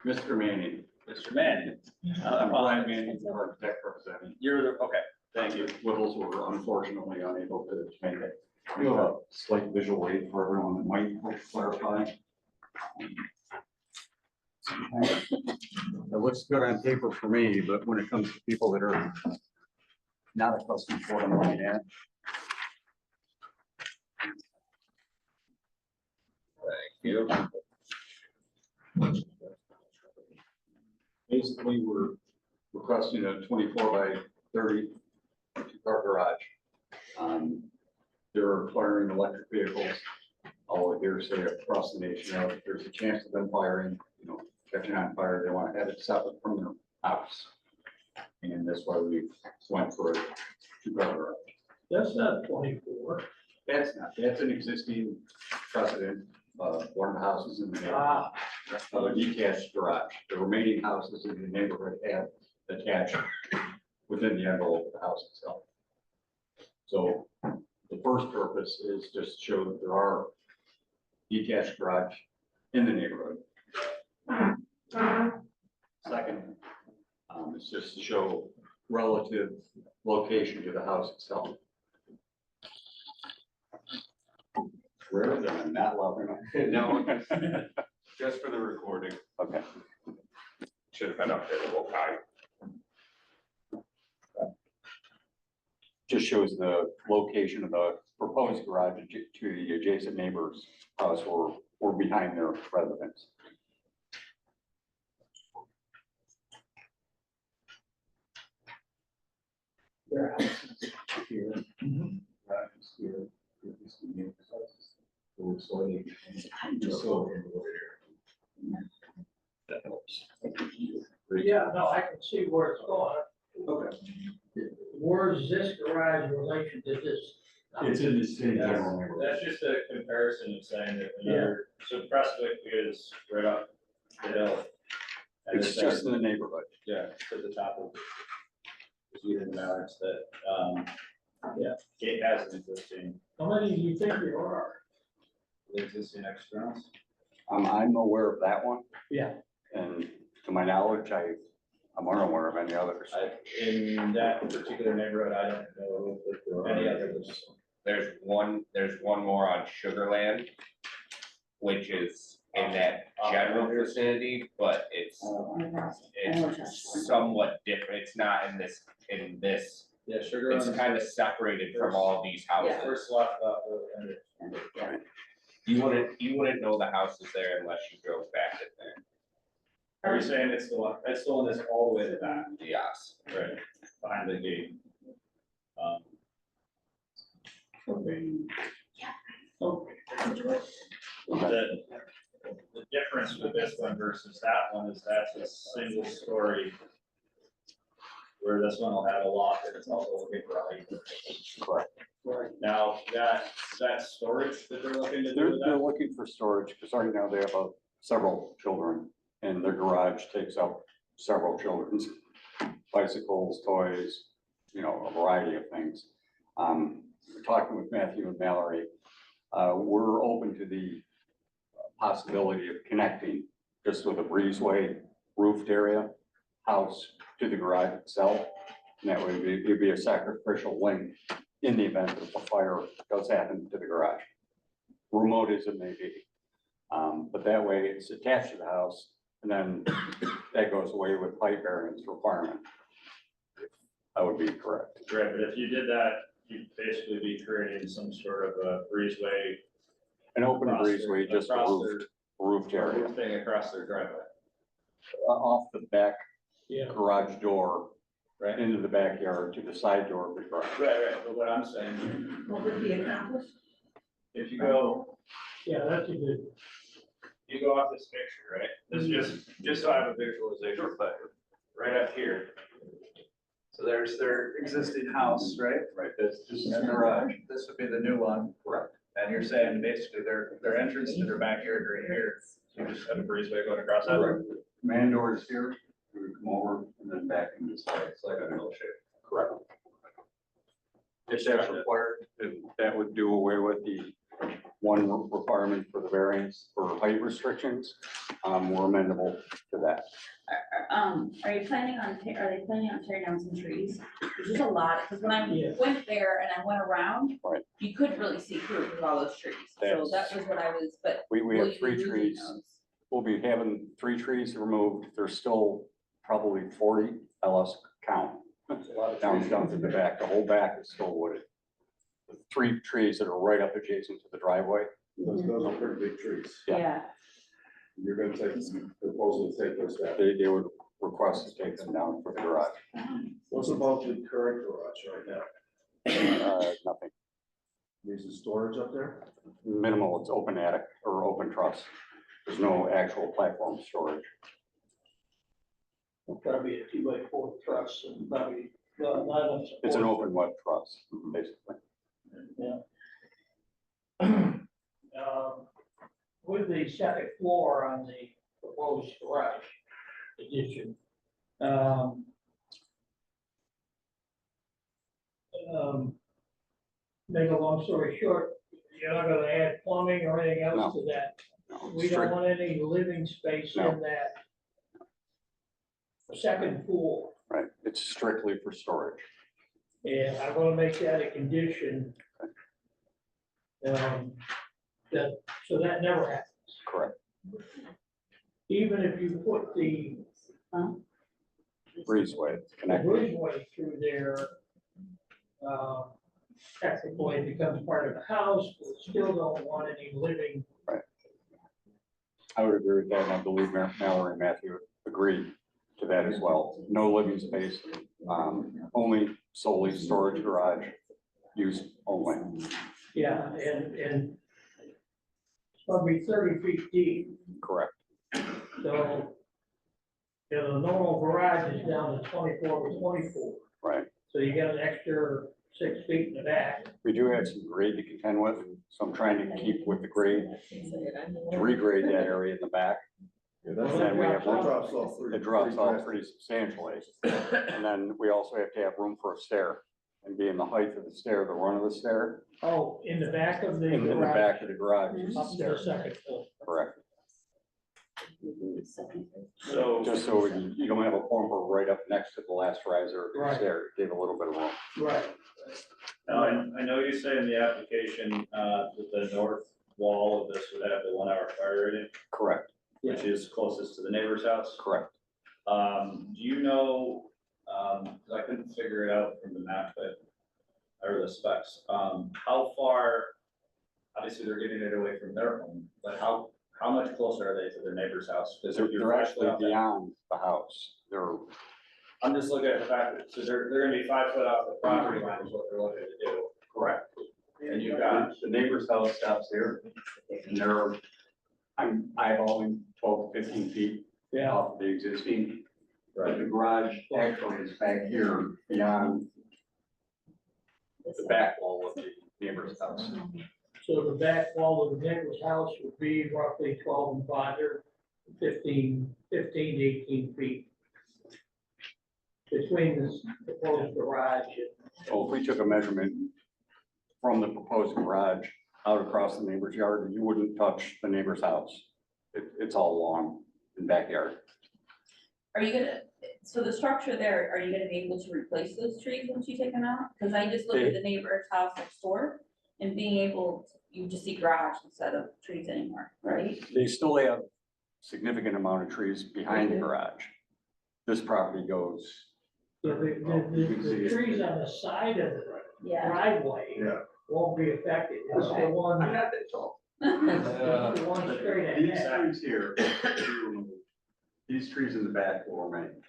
Speaker 12: Mr. Manning.
Speaker 1: Mr. Manning.
Speaker 12: I'm Brian Manning, architect representing.
Speaker 1: You're the, okay, thank you.
Speaker 12: Whittles were unfortunately unable to make it. We have a slight visual aid for everyone that might clarify. It looks good on paper for me, but when it comes to people that are not accustomed to what I'm looking at.
Speaker 7: Thank you.
Speaker 12: Basically, we're requesting a 24 by 30 two-car garage. They're acquiring electric vehicles. All of hearsay across the nation, if there's a chance of them firing, catching on fire, they want to have it separate from their house. And that's why we went for a two-car garage.
Speaker 3: That's not 24.
Speaker 12: That's an existing precedent, one of the houses in the neighborhood.
Speaker 3: Ah,
Speaker 12: Of a detached garage. The remaining houses in the neighborhood have attached within the envelope of the house itself. So the first purpose is just to show that there are detached garage in the neighborhood. Second, is just to show relative location to the house itself. Rare that I'm not laughing.
Speaker 7: No, just for the recording.
Speaker 12: Okay.
Speaker 7: Should have been up there the whole time.
Speaker 12: Just shows the location of the proposed garage to the adjacent neighbor's house or behind their residence.
Speaker 3: their house.
Speaker 12: Here. Garage is here. This is the neighbor's house. So they just so that helps.
Speaker 3: Yeah, no, I can see where it's going.
Speaker 12: Okay.
Speaker 3: Where's this garage in relation to this?
Speaker 12: It's in the same general
Speaker 1: That's
Speaker 12: neighborhood.
Speaker 1: just a comparison of saying that another, so Prestwick is right up the hill. And
Speaker 12: It's just in the neighborhood.
Speaker 1: Yeah, to the top of. Either the Mallards that, yeah, it has an existing,
Speaker 3: How many do you think there are?
Speaker 1: existing externals.
Speaker 12: I'm aware of that one,
Speaker 3: Yeah.
Speaker 12: and to my knowledge, I'm unaware of any others.
Speaker 1: In that particular neighborhood, I don't know if there are any others.
Speaker 7: There's one more on Sugarland, which is in that general vicinity, but it's somewhat different. It's not in this,
Speaker 1: Yeah, Sugar.
Speaker 7: it's kind of separated from all these houses.
Speaker 1: First left off the,
Speaker 7: You wouldn't know the house is there unless you drove back it there.
Speaker 1: are you saying it's the one that's all the way to the back,
Speaker 7: Yes.
Speaker 1: right, behind the gate? The difference with this one versus that one is that's a single story. Where this one will have a loft and it's also looking for a height.
Speaker 12: Correct.
Speaker 1: Now, that storage that they're looking to do
Speaker 12: They're,
Speaker 1: with
Speaker 12: they're
Speaker 1: that,
Speaker 12: looking for storage, because right now they have several children, and their garage takes up several children's bicycles, toys, a variety of things. Talking with Matthew and Mallory, we're open to the possibility of connecting just with a breezeway roofed area, house to the garage itself. And that way it'd be a sacrificial link in the event that a fire does happen to the garage. Remote as it may be. But that way it's attached to the house, and then that goes away with height variance requirement. That would be correct.
Speaker 1: right, but if you did that, you'd basically be creating some sort of a breezeway.
Speaker 12: An open
Speaker 1: across
Speaker 12: breezeway,
Speaker 1: their-
Speaker 12: just a
Speaker 1: across their-
Speaker 12: roofed area.
Speaker 1: roof thing across their driveway,
Speaker 12: Off the back
Speaker 3: Yeah.
Speaker 12: garage door,
Speaker 1: right?
Speaker 12: into the backyard to the side door of the garage.
Speaker 1: Right, but what I'm saying,
Speaker 8: What would be accomplished?
Speaker 1: if you go,
Speaker 3: Yeah, that's a good.
Speaker 1: you go off this picture, right? This is just so I have a visualization, but right up here. So there's their existing house, right?
Speaker 12: Right, this is
Speaker 1: And
Speaker 12: the
Speaker 1: their
Speaker 12: garage.
Speaker 1: this would be the new one.
Speaker 12: Correct.
Speaker 1: And you're saying basically their entrance to their backyard right here, you just have a breezeway going across that.
Speaker 12: Correct. Man door is here, we would come over and then back into the side.
Speaker 1: It's like a L shape.
Speaker 12: Correct. If that's required, then that would do away with the one requirement for the variance for height restrictions. We're amendable to that.
Speaker 11: Are you planning on, are they planning on tearing down some trees? There's just a lot, because when I
Speaker 3: Yeah.
Speaker 11: went there and I went around,
Speaker 12: Right.
Speaker 11: you couldn't really see through with all those trees. So
Speaker 12: That's-
Speaker 11: that was what I was, but.
Speaker 12: We
Speaker 11: will
Speaker 12: have
Speaker 11: you be
Speaker 12: 3
Speaker 11: losing
Speaker 12: trees.
Speaker 11: those?
Speaker 12: We'll be having 3 trees removed. There's still probably 40, I lost count.
Speaker 4: It's a lot of
Speaker 12: Down,
Speaker 4: trees.
Speaker 12: down to the back, the whole back is still wooded. The 3 trees that are right up adjacent to the driveway.
Speaker 4: Those are pretty big trees.
Speaker 12: Yeah.
Speaker 4: You're gonna take, proposal to take those down.
Speaker 12: They would request to take them down for the garage.
Speaker 4: What's about the current garage right now?
Speaker 12: Nothing,
Speaker 4: Using storage up there?
Speaker 12: minimal, it's open attic or open truss. There's no actual platform storage.
Speaker 3: Probably a 2x4 truss and probably not enough support.
Speaker 12: It's an open web truss, basically.
Speaker 3: With the second floor on the proposed garage addition, make a long story short, you're not gonna add plumbing or anything else to that.
Speaker 12: No,
Speaker 3: We don't
Speaker 12: strict-
Speaker 3: want any living space
Speaker 12: No.
Speaker 3: in that second floor.
Speaker 12: Right, it's strictly for storage.
Speaker 3: And I'm gonna make that a condition. So that never happens.
Speaker 12: Correct.
Speaker 3: Even if you put the
Speaker 12: Breezeway connected.
Speaker 3: breezeway through there, technically it becomes part of the house, but still don't want any living.
Speaker 12: I would agree with that, and I believe Mallory and Matthew agreed to that as well. No living space, only solely storage garage use only.
Speaker 3: Yeah, and it's gonna be 30 feet deep,
Speaker 12: Correct.
Speaker 3: so the normal garage is down to 24 by 24.
Speaker 12: Right.
Speaker 3: So you got an extra 6 feet in the back.
Speaker 12: We do have some grade to contend with, so I'm trying to keep with the grade, to regrade that area in the back.
Speaker 4: Yeah, that's,
Speaker 12: And then we have
Speaker 4: that
Speaker 12: room,
Speaker 4: drops off pretty.
Speaker 12: it drops off
Speaker 4: drastic.
Speaker 12: pretty substantially. And then we also have to have room for a stair, and being the height of the stair, the run of the stair,
Speaker 3: Oh, in the back of the
Speaker 12: in the
Speaker 3: garage,
Speaker 12: back of the garage is a
Speaker 3: up to
Speaker 12: stair.
Speaker 3: the second floor.
Speaker 12: Correct.
Speaker 1: So,
Speaker 12: Just so you don't have a bumper right up next to the last riser of the
Speaker 3: Right.
Speaker 12: stair, it gave a little bit of room.
Speaker 3: Right.
Speaker 1: now, I know you say in the application, that the north wall of this would have the 1 hour fire rating,
Speaker 12: Correct,
Speaker 1: which is closest to the neighbor's house.
Speaker 12: correct.
Speaker 1: Do you know, cause I couldn't figure it out from the map, but, or the specs, how far, obviously they're getting it away from their home, but how much closer are they to their neighbor's house? Cause if you're
Speaker 12: They're actually
Speaker 1: off that-
Speaker 12: beyond the house. They're,
Speaker 1: I'm just looking at the fact that, so they're gonna be 5 foot off the property line is what they're looking to do.
Speaker 12: correct.
Speaker 1: And you've got,
Speaker 12: The neighbor's house stops here, and they're, I'm eyeballing 12, 15 feet
Speaker 3: Yeah,
Speaker 12: off the existing.
Speaker 1: right,
Speaker 12: The garage actually is back here beyond the back wall of the neighbor's house.
Speaker 3: so the back wall of the neighbor's house would be roughly 12 and 5, or 15 to 18 feet. Between this proposed garage and
Speaker 12: So if we took a measurement from the proposed garage out across the neighbor's yard, you wouldn't touch the neighbor's house. It's all lawn and backyard.
Speaker 11: Are you gonna, so the structure there, are you gonna be able to replace those trees once you take them out? Cause I just looked at the neighbor's house next door and being able, you just see garage instead of trees anymore, right?
Speaker 12: They still have significant amount of trees behind the garage. This property goes,
Speaker 3: the
Speaker 12: You can see it.
Speaker 3: trees on the side of the
Speaker 11: Yeah.
Speaker 3: driveway
Speaker 4: Yeah.
Speaker 3: won't be affected. It's the one, it's the one straight
Speaker 12: these
Speaker 3: ahead.
Speaker 12: trees here, these trees in the back will remain.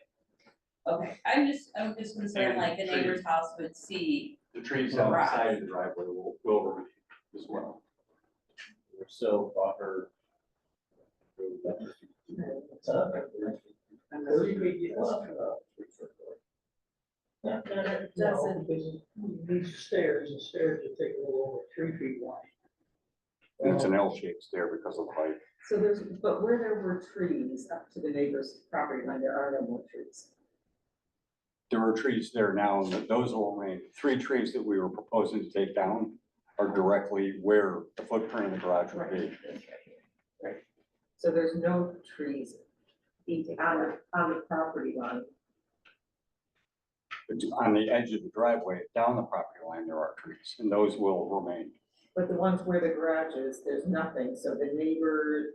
Speaker 11: Okay, I'm just concerned like the neighbor's house would see,
Speaker 12: The trees on the side of the driveway will remain as well.
Speaker 1: we're still buffer.
Speaker 3: 30 feet, well, no, because it needs stairs, and stairs will take a little over 3 feet wide.
Speaker 12: It's an L-shaped stair because of the height.
Speaker 8: So there's, but where there were trees up to the neighbor's property line, there are no more trees.
Speaker 12: There are trees there now, and those will remain. 3 trees that we were proposing to take down are directly where the footprint of the garage would be.
Speaker 8: So there's no trees on the property line.
Speaker 12: But on the edge of the driveway, down the property line, there are trees, and those will remain.
Speaker 8: But the ones where the garage is, there's nothing, so the neighbor,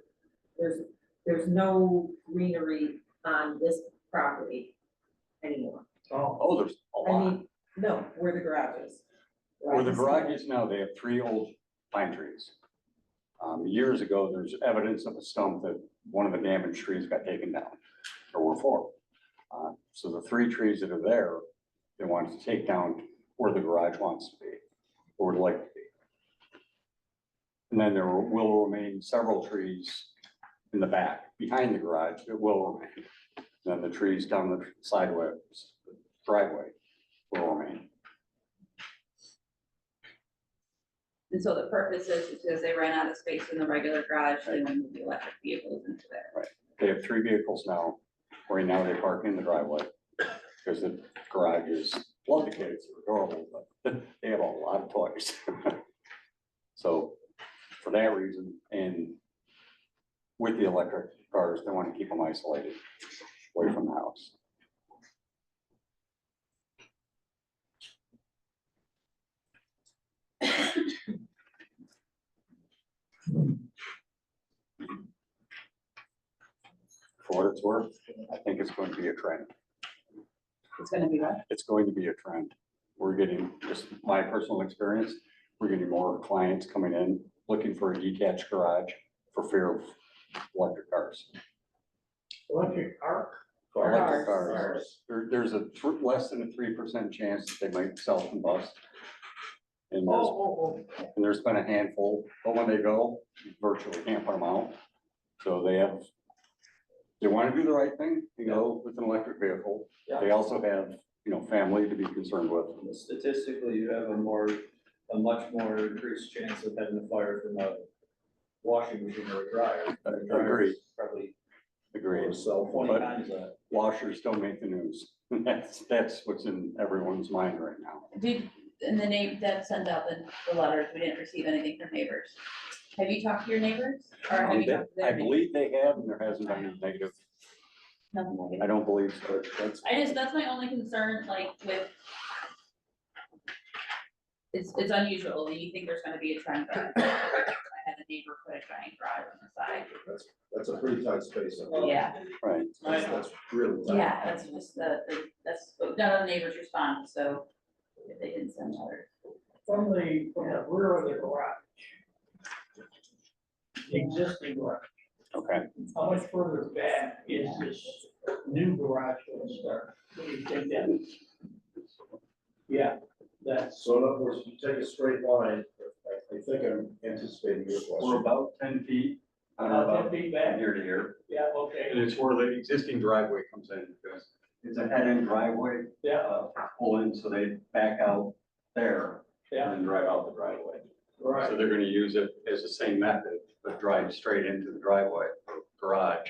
Speaker 8: there's no greenery on this property anymore.
Speaker 12: Oh, there's a
Speaker 8: I
Speaker 12: lot.
Speaker 8: mean, no, where the garage is.
Speaker 12: Where the garage is now, they have 3 old pine trees. Years ago, there's evidence of a stump that one of the damaged trees got taken down, or were 4. So the 3 trees that are there, they wanted to take down where the garage wants to be, or would like to be. And then there will remain several trees in the back, behind the garage, that will remain. Then the trees down the sideways, driveway will remain.
Speaker 11: And so the purpose is because they ran out of space in the regular garage, they want to move the electric vehicles into there.
Speaker 12: They have 3 vehicles now. Right now, they park in the driveway because the garage is, love the kids, they're adorable, but they have a lot of toys. So for that reason, and with the electric cars, they want to keep them isolated away from the house. For what it's worth, I think it's going to be a trend.
Speaker 11: It's gonna be what?
Speaker 12: It's going to be a trend. We're getting, just my personal experience, we're getting more clients coming in looking for a detached garage for fear of electric cars.
Speaker 3: Electric car?
Speaker 12: Electric cars. There's a less than a 3% chance that they might self-combust. And there's been a handful, but when they go, you virtually can't put them out. So they want to do the right thing, you know, with an electric vehicle. They also have, you know, family to be concerned with.
Speaker 1: Statistically, you have a much more increased chance of having a fire from a washing machine or a dryer.
Speaker 12: Agreed.
Speaker 1: Probably
Speaker 12: Agreed.
Speaker 4: So
Speaker 1: 20
Speaker 12: But-
Speaker 1: times that.
Speaker 12: Washers don't make the news. That's what's in everyone's mind right now.
Speaker 11: And the name that sent out the letters, we didn't receive anything from neighbors. Have you talked to your neighbors? Or have you talked to
Speaker 12: I
Speaker 11: their neighbors?
Speaker 12: believe they have, and there hasn't been any negative.
Speaker 11: Nothing negative.
Speaker 12: I don't believe so.
Speaker 11: That's my only concern, like with. It's unusual, and you think there's gonna be a trend, but I had a neighbor put a giant garage on the side.
Speaker 4: That's a pretty tight space. up there.
Speaker 11: Yeah,
Speaker 12: Right.
Speaker 4: That's really tight.
Speaker 11: yeah, that's just that's, none of the neighbors responded, so if they didn't send letters.
Speaker 3: From the rear of the garage. The existing garage,
Speaker 12: Okay.
Speaker 3: how much further back is this new garage going to start? What do you think that is? Yeah, that's,
Speaker 4: So in other words, you take a straight line, I think I'm anticipating your
Speaker 12: We're
Speaker 4: question.
Speaker 12: about 10 feet.
Speaker 3: about 10 feet back.
Speaker 12: Here to here.
Speaker 3: Yeah, okay,
Speaker 12: And it's where the existing driveway comes in because it's a head-end driveway,
Speaker 3: yeah,
Speaker 12: pull in, so they back out there
Speaker 3: yeah,
Speaker 12: and then drive out the driveway. So
Speaker 3: right.
Speaker 12: they're gonna use it as the same method, but drive straight into the driveway, or garage,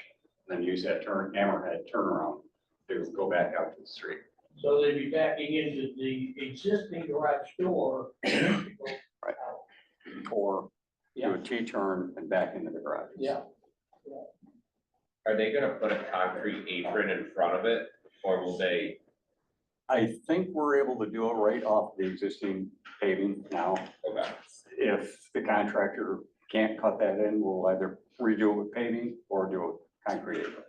Speaker 12: and then use that hammerhead turnaround to go back out to the street.
Speaker 3: So they'd be backing into the existing garage door.
Speaker 12: Right. Or do
Speaker 3: Yeah,
Speaker 12: a T-turn and back into the garage.
Speaker 3: yeah.
Speaker 7: Are they gonna put a concrete apron in front of it, or will they?
Speaker 12: I think we're able to do it right off the existing paving now.
Speaker 7: Okay.
Speaker 12: If the contractor can't cut that in, we'll either redo it with paving or do a concrete apron.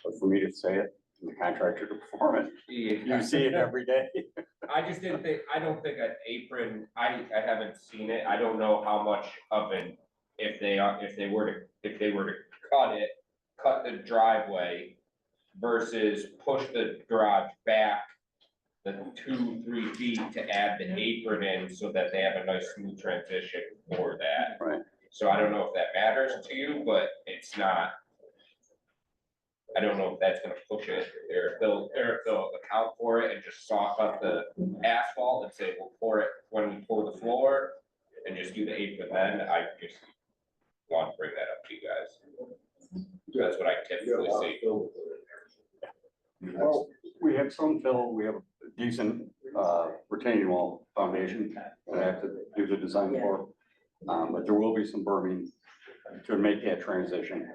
Speaker 12: But for me to say it, and the contractor to perform it, you see it every day.
Speaker 7: I just didn't think, I don't think an apron, I haven't seen it, I don't know how much of an, if they were to cut the driveway versus push the garage back the 2-3 feet to add the apron in so that they have a nice smooth transition for that.
Speaker 12: Right.
Speaker 7: So I don't know if that matters to you, but it's not. I don't know if that's gonna push it, or if they'll account for it and just saw cut the asphalt and say, we'll pour it when we pour the floor and just do the apron then. I just want to bring that up to you guys. That's what I typically see.
Speaker 4: Well,
Speaker 12: We have some fill, we have a decent retaining wall foundation that I have to do the design for. But there will be some berming to make that transition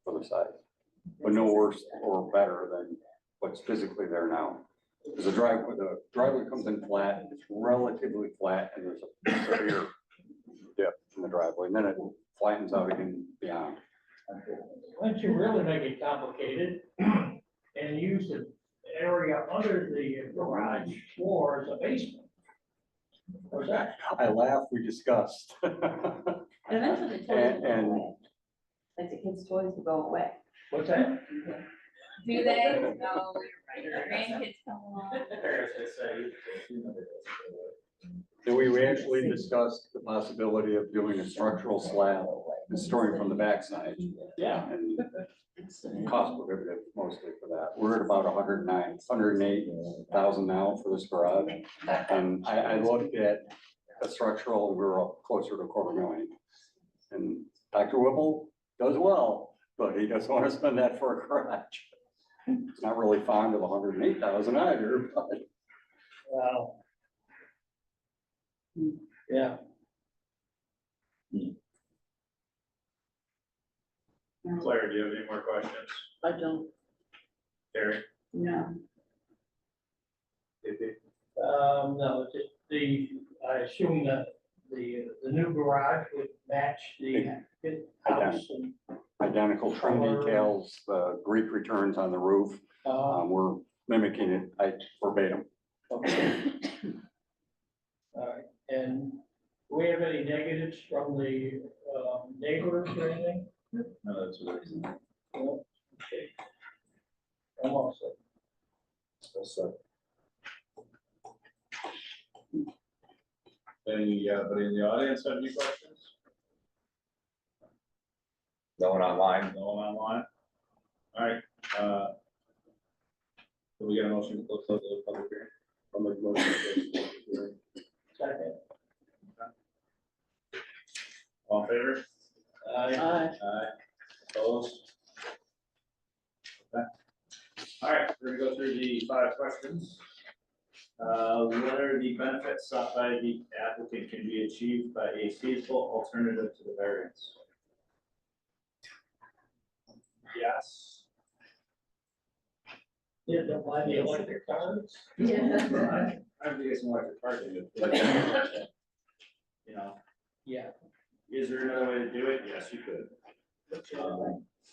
Speaker 12: for the side. But no worse or better than what's physically there now. Because the driveway comes in flat, it's relatively flat, and there's a severe dip in the driveway, and then it flattens out again beyond.
Speaker 3: Why don't you really make it complicated and use the area under the garage floor as a basement? What's that?
Speaker 12: I laugh, we discussed.
Speaker 11: And eventually the toys will go
Speaker 12: And-
Speaker 11: away. Like the kids' toys will go away.
Speaker 3: What's that?
Speaker 11: Do they? No, your grandkids come along.
Speaker 12: And we actually discussed the possibility of doing a structural slab and storing from the backside.
Speaker 3: Yeah.
Speaker 12: And cost prohibitive mostly for that. We're at about 108,000 now for this garage. And I looked at a structural, we were up closer to $250,000. And Dr. Whipple does well, but he doesn't want to spend that for a garage. He's not really fond of 108,000 either, but.
Speaker 3: Wow. Yeah.
Speaker 1: Claire, do you have any more questions?
Speaker 8: I don't.
Speaker 1: Terry?
Speaker 11: No.
Speaker 3: No, just I assume that the new garage would match the house and,
Speaker 12: Identical trim details, the Greek returns on the roof. We're mimicking it verbatim.
Speaker 3: okay. All right, and do we have any negatives from the neighbors or anything?
Speaker 1: No, that's what it is.
Speaker 3: No? Okay. I'm all set.
Speaker 1: Anybody in the audience have any questions?
Speaker 7: No one online?
Speaker 1: No one online? All right, do we get a motion to close the public hearing?
Speaker 4: I'll make a motion to close the public hearing.
Speaker 3: Second.
Speaker 1: All in favor?
Speaker 3: Aye.
Speaker 1: Aye. Opposed? Okay. All right, we're gonna go through the 5 questions. Whether the benefits sought by the applicant can be achieved by a feasible alternative to the variance. Yes.
Speaker 3: Yeah, don't buy the electric cars.
Speaker 1: I don't think it's an electric car thing, but, you know,
Speaker 3: Yeah.
Speaker 1: is there another way to do it? Yes, you could.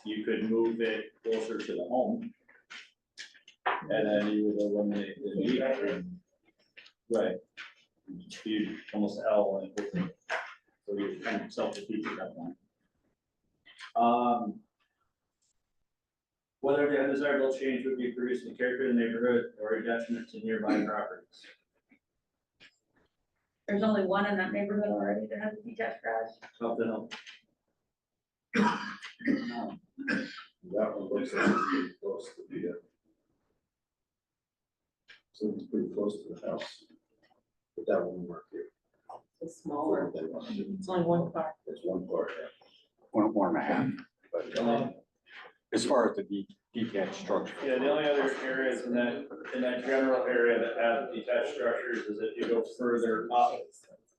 Speaker 1: You could move it closer to the home. And then you would eliminate the need. Right. You almost L and. So you kind of self-defeat at that point. Whether the undesirable change would be produced in the character of the neighborhood or a detriment to nearby properties.
Speaker 11: There's only one in that neighborhood already that has a detached garage.
Speaker 1: Up the hill.
Speaker 4: That one looks like it's pretty close to the. So it's pretty close to the house. But that won't work here.
Speaker 8: It's smaller.
Speaker 4: They want to do.
Speaker 8: It's only one car.
Speaker 4: It's one part, yeah.
Speaker 12: 1.5. But as far as the detached structure.
Speaker 1: Yeah, the only other areas in that general area that have detached structures is if you go further up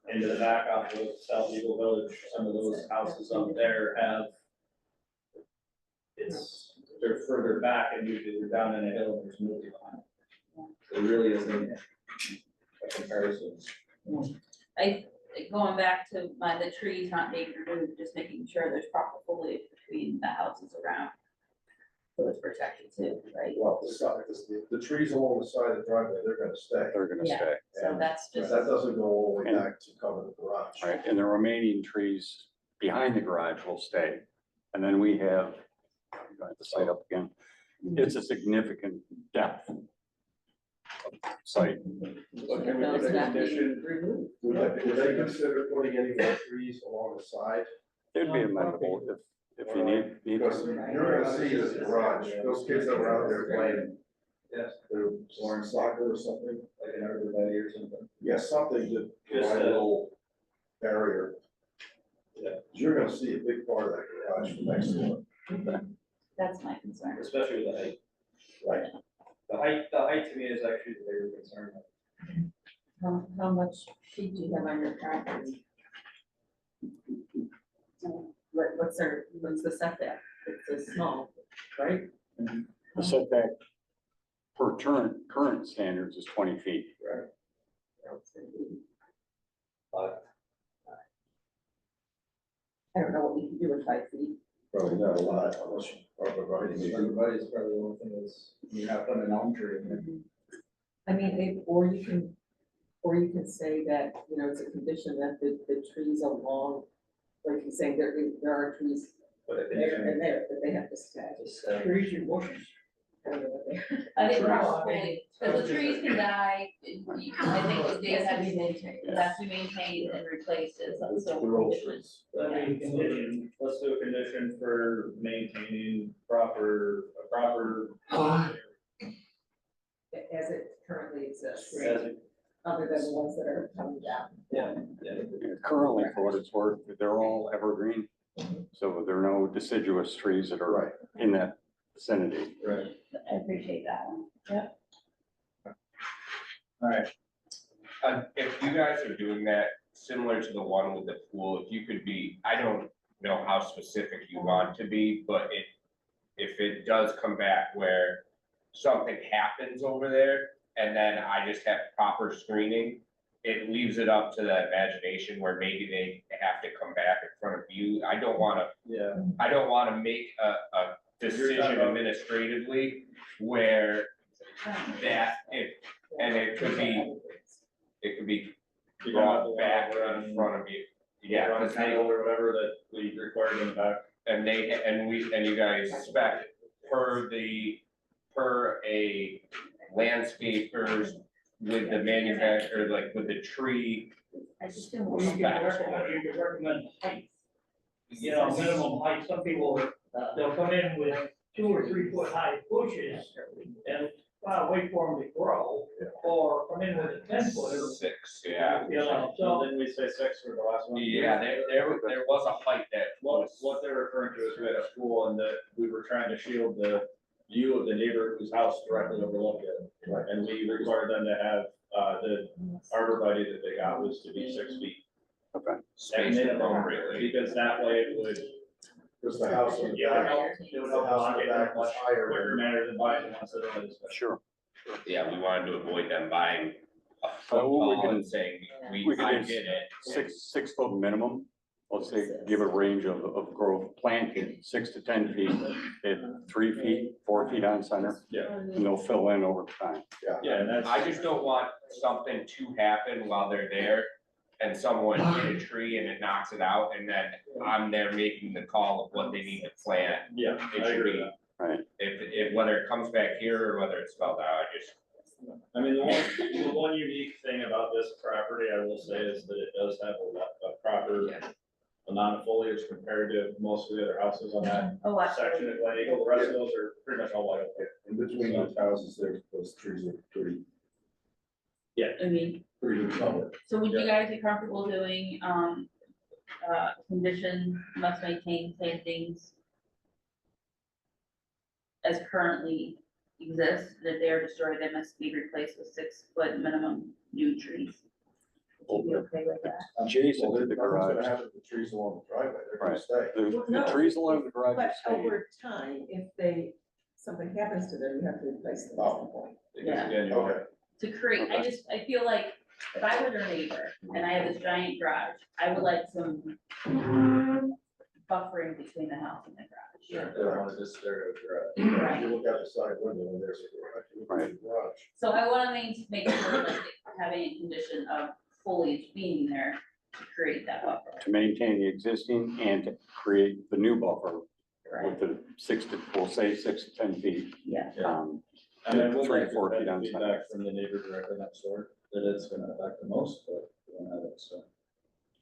Speaker 1: into the back off of South Eagle Village, some of those houses up there have. They're further back and usually they're down in a hill and there's nobody behind. It really isn't a comparison.
Speaker 11: Going back to the trees not being removed, just making sure there's proper foliage between the houses around. So it's protected too, right?
Speaker 4: Well, the trees along the side of the driveway, they're gonna stay.
Speaker 12: They're gonna
Speaker 11: Yeah.
Speaker 12: stay.
Speaker 11: So that's
Speaker 4: But
Speaker 11: just,
Speaker 4: that doesn't go all the way back to cover the garage.
Speaker 12: Right, and the remaining trees behind the garage will stay. And then we have, I'm going to site up again, it's a significant depth of site.
Speaker 4: But can we put a condition, would they consider putting any more trees along the side?
Speaker 12: It'd be amenable if you need.
Speaker 4: Because you're gonna see this garage, those kids that were out there playing. Yes. They're playing soccer or something, like an everybody or something. Yeah, something to provide a little barrier. Yeah, you're gonna see a big part of that garage from next door.
Speaker 11: that's my concern.
Speaker 1: Especially with the height.
Speaker 4: Right.
Speaker 1: The height to me is actually the bigger concern.
Speaker 8: How much feet do you have on your property? What's the setback? It's a small, right?
Speaker 12: The setback per current standards is 20 feet.
Speaker 8: I don't know what we can do with 5 feet.
Speaker 4: Probably not a lot, unless you are providing.
Speaker 1: Everybody's probably the only thing is, you're not putting an elm tree in there.
Speaker 8: I mean, or you can say that, you know, it's a condition that the trees along, like you're saying, there are trees
Speaker 1: But I
Speaker 8: there
Speaker 1: think,
Speaker 8: and there, that they have to stay.
Speaker 3: Trees and bushes.
Speaker 8: I don't know what they-
Speaker 11: I think
Speaker 3: Sure.
Speaker 11: probably, because the trees can die, I think they have to be maintained, it has to be maintained and replaced as so.
Speaker 4: They're old trees.
Speaker 3: That'd be a condition.
Speaker 1: let's do a condition for maintaining a proper.
Speaker 8: As it currently exists,
Speaker 1: As it-
Speaker 8: other than the ones that are coming down.
Speaker 1: Yeah.
Speaker 12: Currently, for what it's worth, they're all evergreen. So there are no deciduous trees that are
Speaker 4: Right.
Speaker 12: in that vicinity.
Speaker 1: Right.
Speaker 11: I appreciate that one.
Speaker 1: Alright,
Speaker 7: If you guys are doing that, similar to the one with the pool, if you could be, I don't know how specific you want to be, but if it does come back where something happens over there, and then I just have proper screening, it leaves it up to the imagination where maybe they have to come back in front of you. I don't wanna make a decision administratively where that, and it could be brought back in front of you. Yeah,
Speaker 1: run a
Speaker 7: because they,
Speaker 1: tangle or whatever that we required in the back.
Speaker 7: and you guys spec per a landscapers with the manufacturer, like with the tree.
Speaker 11: I just didn't.
Speaker 3: You can recommend height. You know, minimum height, some people, they'll come in with 2 or 3 foot high bushes and wait for them to grow, or come in with a 10-footer.
Speaker 7: 6, yeah.
Speaker 3: You know,
Speaker 1: So
Speaker 3: so
Speaker 1: then we say 6 for the last one.
Speaker 7: Yeah, there was a height that
Speaker 1: What they're referring to is we had a pool and that we were trying to shield the view of the neighbor whose house directly overlooked it.
Speaker 4: Right.
Speaker 1: And we required them to have, the arborvitae that they got was to be 6 feet.
Speaker 7: spaced appropriately.
Speaker 1: Because that way it would,
Speaker 4: Because the house on the
Speaker 1: it would
Speaker 4: back,
Speaker 1: help, it would help
Speaker 4: The house
Speaker 1: block
Speaker 4: in
Speaker 1: it
Speaker 4: the
Speaker 1: in a
Speaker 4: back
Speaker 1: much
Speaker 4: is higher
Speaker 1: quicker
Speaker 4: than-
Speaker 1: manner than buying the ones that are on this.
Speaker 12: Sure.
Speaker 7: Yeah, we wanted to avoid them buying a foot
Speaker 12: So we
Speaker 7: tall
Speaker 12: can-
Speaker 7: and saying,
Speaker 12: we can
Speaker 7: I
Speaker 12: do
Speaker 7: did it.
Speaker 12: 6 foot minimum. Let's say, give a range of growth planted 6 to 10 feet at 3 feet, 4 feet on center.
Speaker 1: Yeah.
Speaker 12: And they'll fill in over time.
Speaker 1: Yeah, and that's.
Speaker 7: I just don't want something to happen while they're there and someone hit a tree and it knocks it out and then I'm there making the call of what they need to plant.
Speaker 1: Yeah,
Speaker 7: It
Speaker 1: I
Speaker 7: should
Speaker 1: agree
Speaker 7: be,
Speaker 1: with
Speaker 12: Right.
Speaker 7: if whether it comes back here or whether it's spelled out, I just,
Speaker 1: that. I mean, the one unique thing about this property, I will say, is that it does have a proper amount of foliage compared to most of the other houses on that
Speaker 11: Oh,
Speaker 1: section of Glen Eagle. The rest of those are pretty much all white oak.
Speaker 4: in between those houses, those trees are pretty
Speaker 11: I mean,
Speaker 4: good color.
Speaker 11: so would you guys be comfortable doing, condition must maintain plantings as currently exist, that they are destroyed, they must be replaced with 6 foot minimum new trees? Would you be okay with that?
Speaker 12: Adjacent
Speaker 4: Well,
Speaker 12: to the
Speaker 4: nothing's gonna
Speaker 12: garage.
Speaker 4: happen to the trees along the driveway, they're gonna
Speaker 12: Right.
Speaker 4: stay.
Speaker 12: The trees along the garage are
Speaker 8: But
Speaker 12: staying.
Speaker 8: over time, if something happens to them, you have to replace them at some point.
Speaker 1: Because
Speaker 11: Yeah.
Speaker 1: again, you want-
Speaker 4: Okay,
Speaker 11: To create, I feel like if I were their neighbor and I have this giant garage, I would like some buffering between the house and the garage.
Speaker 1: They don't want to disturb your,
Speaker 4: if you look out the side window and there's a garage, you look at the garage.
Speaker 11: So I wanna make sure like having a condition of foliage being there to create that buffer.
Speaker 12: To maintain the existing and to create the new buffer
Speaker 11: Right,
Speaker 12: with the 6 to, we'll say 6 to 10 feet.
Speaker 11: yeah.
Speaker 1: and I would
Speaker 12: 3 to
Speaker 1: like
Speaker 12: 4
Speaker 1: to
Speaker 12: feet
Speaker 1: have
Speaker 12: on center.
Speaker 1: feedback from the neighbor directly next door, that it's gonna affect the most, but we don't have it, so.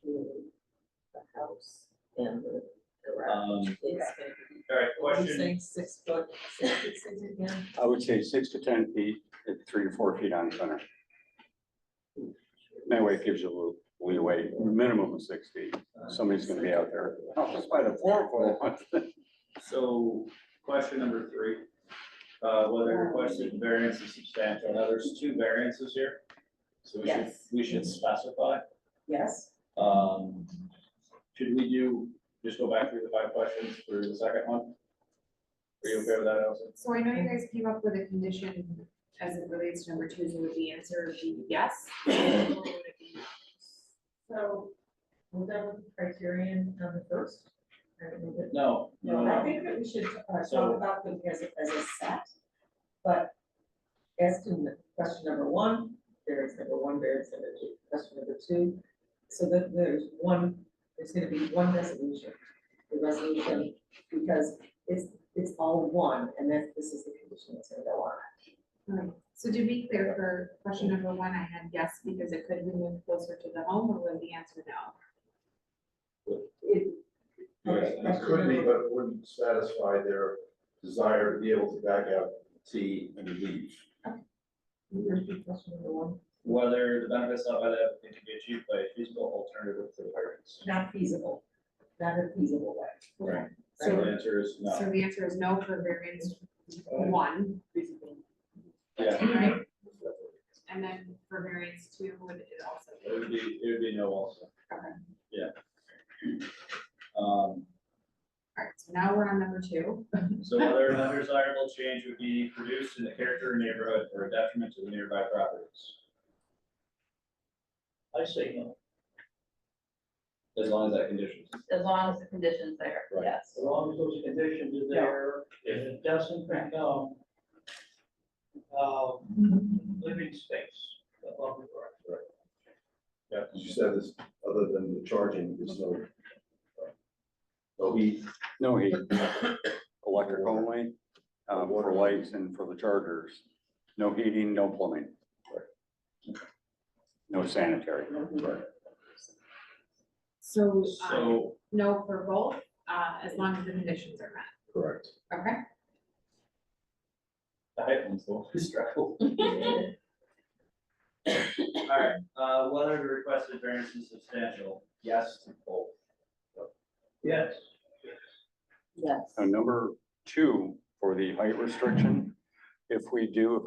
Speaker 8: The house and the garage.
Speaker 1: Um,
Speaker 8: It's gonna be,
Speaker 1: All right,
Speaker 8: what are you
Speaker 1: question,
Speaker 8: saying, 6 foot, 6 foot, 6 again?
Speaker 12: I would say 6 to 10 feet at 3 to 4 feet on center. That way it gives you a little leeway, minimum of 6 feet. Somebody's gonna be out there. Oh, just by the 4 foot.
Speaker 1: so question number 3. whether requested variance is substantial. Now, there's two variances here. So
Speaker 5: Yes.
Speaker 1: we should specify.
Speaker 8: Yes,
Speaker 1: Should we just go back through the 5 questions for the second one? Are you okay with that, Allison?
Speaker 2: So I know you guys came up with a condition as it relates to number 2, so would the answer be yes? Or would it be no?
Speaker 8: so, was that with the criterion on the first? I don't know that-
Speaker 1: No,
Speaker 8: No, I think that we should
Speaker 1: So-
Speaker 8: talk about them as a set, but as to the question number 1, variance number 1, variance number 2, question number 2, so that there's gonna be one resolution. The resolution, because it's all one, and this is the condition that's gonna go on.
Speaker 2: Right. So to be clear, for question number 1, I had yes, because it could move closer to the home, or would the answer no?
Speaker 8: It, okay,
Speaker 4: It could be, but it wouldn't satisfy their desire to be able to back out T and leave.
Speaker 8: repeat question number 1,
Speaker 1: whether the benefits sought by the applicant can be achieved by a feasible alternative to the variance.
Speaker 8: not feasible, not a feasible way.
Speaker 1: Right.
Speaker 2: So-
Speaker 1: So the answer is no.
Speaker 2: So the answer is no for variance 1.
Speaker 1: Yeah,
Speaker 2: Right? And then for variance 2, would it also be?
Speaker 1: it would be no also.
Speaker 2: Okay.
Speaker 1: Yeah.
Speaker 2: All right, so now we're on number 2.
Speaker 1: So whether an undesirable change would be produced in the character of the neighborhood or a detriment to the nearby properties,
Speaker 3: I say no,
Speaker 1: as long as that condition.
Speaker 5: As long as the condition's there,
Speaker 1: Right.
Speaker 5: yes.
Speaker 3: as long as those conditions are there, if it doesn't become living space, above the ground.
Speaker 4: Yeah, because you said this, other than the charging, there's no heat.
Speaker 12: No heat, electric only, for lights and for the chargers. No heating, no plumbing. No sanitary.
Speaker 2: So,
Speaker 1: So,
Speaker 2: no for both, as long as the conditions are met.
Speaker 4: Correct.
Speaker 2: Okay?
Speaker 1: the height one's the one who struggled. All right, whether the requested variance is substantial, yes to both.
Speaker 3: Yes.
Speaker 5: Yes.
Speaker 12: Number 2, for the height restriction, if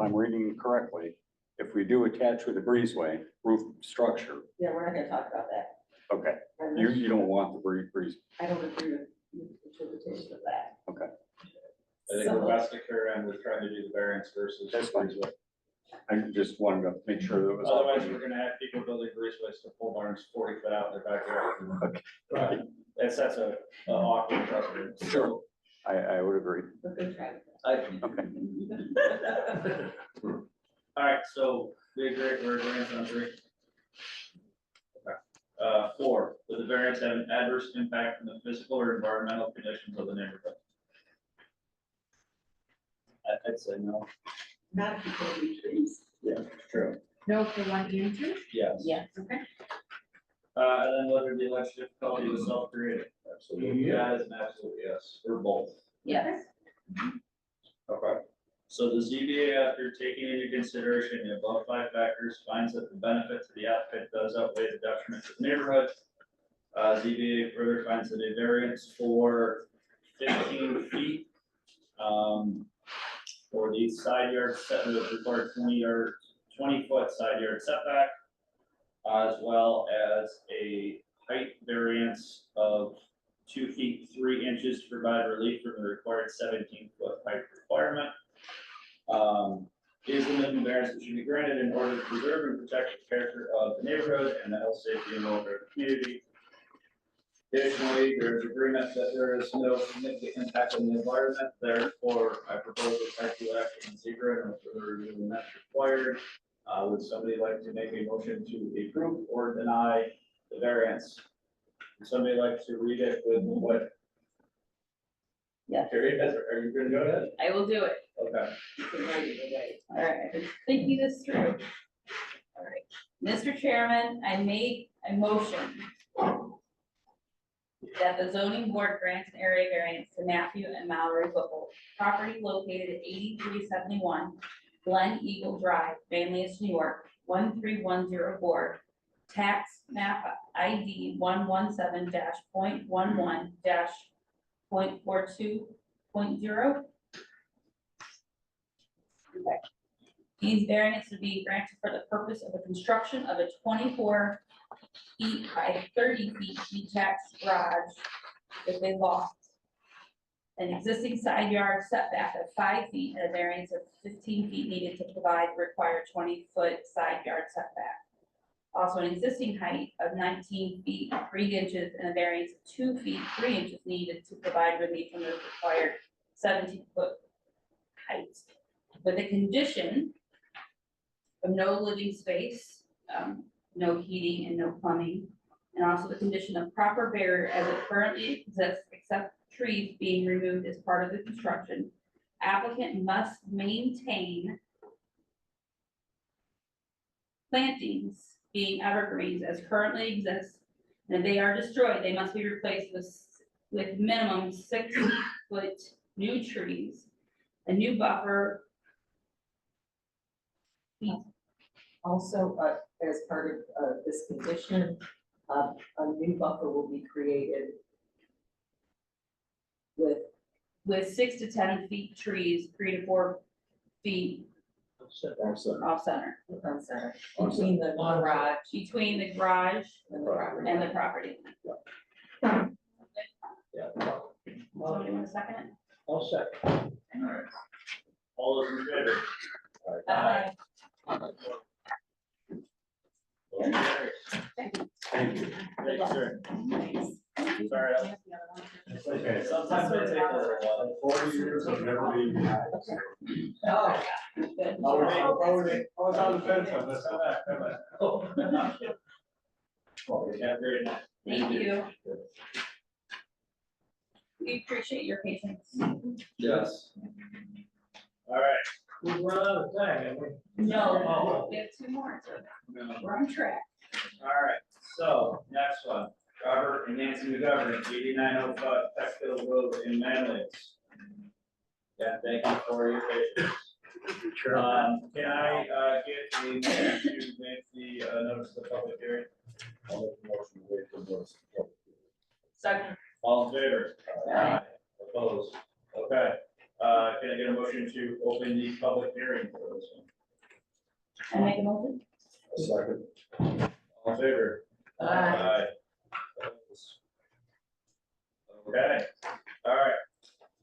Speaker 12: I'm reading correctly, if we do attach with a breezeway roof structure,
Speaker 8: Yeah, we're not gonna talk about that.
Speaker 12: okay, you don't want the breeze,
Speaker 8: I don't agree with the interpretation of that.
Speaker 1: I think the best occurrence was trying to do the variance versus.
Speaker 12: That's fine.
Speaker 1: breezeway.
Speaker 12: I just wanted to make sure that it was.
Speaker 1: Otherwise, we're gonna have people building breezeways to pole barns 40 foot out in their backyard.
Speaker 12: Okay.
Speaker 1: Right. That sets a awkward precedent.
Speaker 12: Sure. I would agree.
Speaker 8: But good try.
Speaker 12: Okay.
Speaker 1: All right, so we agree, we're agreeing on 3. Okay. 4, would the variance have an adverse impact on the physical or environmental conditions of the neighborhood? I'd say no.
Speaker 8: Not if you put any trees.
Speaker 1: Yeah, true.
Speaker 2: No for 1 and 2?
Speaker 1: Yes.
Speaker 5: Yes.
Speaker 2: Okay.
Speaker 1: And then whether the alleged difficulty was self-created?
Speaker 4: Absolutely.
Speaker 1: That is an absolute yes, for both.
Speaker 5: Yes.
Speaker 1: Okay. So the ZBA, after taking into consideration the above 5 factors, finds that the benefit to the applicant does outweigh the detriment to the neighborhood. ZBA further finds that a variance for 15 feet, for the side yard set, the required 20-foot side yard setback, as well as a height variance of 2 feet 3 inches to provide relief from the required 17-foot height requirement. Is the minimum variance that should be granted in order to preserve and protect the character of the neighborhood and the health, safety, and welfare of the community. Additionally, there is agreement that there is no significant impact on the environment, therefore I propose a type 2 action in secret and further review when that's required. Would somebody like to make a motion to approve or deny the variance? Would somebody like to read it with what?
Speaker 5: Yeah.
Speaker 1: Carrie, are you gonna go ahead?
Speaker 5: I will do it.
Speaker 1: Okay.
Speaker 5: All right, I'm thinking this through. All right, Mr. Chairman, I make a motion that the zoning board grants an area variance to Matthew and Mallory Whipple, property located at 8371 Glen Eagle Drive, Manlius, New York, 13104, tax map ID 117-.11-.42.0.
Speaker 11: These variants would be granted for the purpose of the construction of a 24 feet by 30 feet detached garage with a loft. An existing side yard setback of 5 feet and a variance of 15 feet needed to provide required 20-foot side yard setback. Also, an existing height of 19 feet 3 inches and a variance of 2 feet 3 inches needed to provide relief from the required 17-foot height. With a condition of no living space, no heating and no plumbing, and also the condition of proper barrier as it currently exists, except trees being removed as part of the construction. Applicant must maintain plantings being evergreens as currently exists, and if they are destroyed, they must be replaced with minimum 6-foot new trees, a new buffer.
Speaker 8: Also, as part of this condition, a new buffer will be created with
Speaker 11: 6 to 10 feet trees, 3 to 4 feet
Speaker 4: Also,
Speaker 11: off center,
Speaker 8: on center, between the garage
Speaker 11: between the garage
Speaker 8: and the property.
Speaker 11: and the property.
Speaker 3: Yeah.
Speaker 11: Somebody want a second?
Speaker 3: I'll second.
Speaker 1: All right. All those in favor?
Speaker 11: Aye.
Speaker 1: Motion carries.
Speaker 11: Thank you.
Speaker 1: Thank you, sir. Sorry, it's okay, sometimes they take a little while.
Speaker 4: 40 years of never being hacked.
Speaker 8: Oh,
Speaker 11: Good.
Speaker 4: I was on the fence on this.
Speaker 1: Come back, come back. Oh. Well, yeah, very nice.
Speaker 11: Thank you. We appreciate your patience.
Speaker 1: Yes. All right.
Speaker 3: We've run out of time, haven't we?
Speaker 11: No, we have 2 more, so
Speaker 1: No.
Speaker 11: we're on track.
Speaker 1: All right, so next one, Robert and Nancy McGovern, 8905 Peckville Road in Manlius. Yeah, thank you for your patience. Can I get a motion to make the notice of the public hearing?
Speaker 4: I'll make the motion to wait for those.
Speaker 11: Second.
Speaker 1: All in favor?
Speaker 11: Aye.
Speaker 1: Opposed? Okay, can I get a motion to open the public hearing for this one?
Speaker 11: I make a motion?
Speaker 4: A second.
Speaker 1: All in favor?
Speaker 8: Aye.
Speaker 1: Opposed? Okay, all right.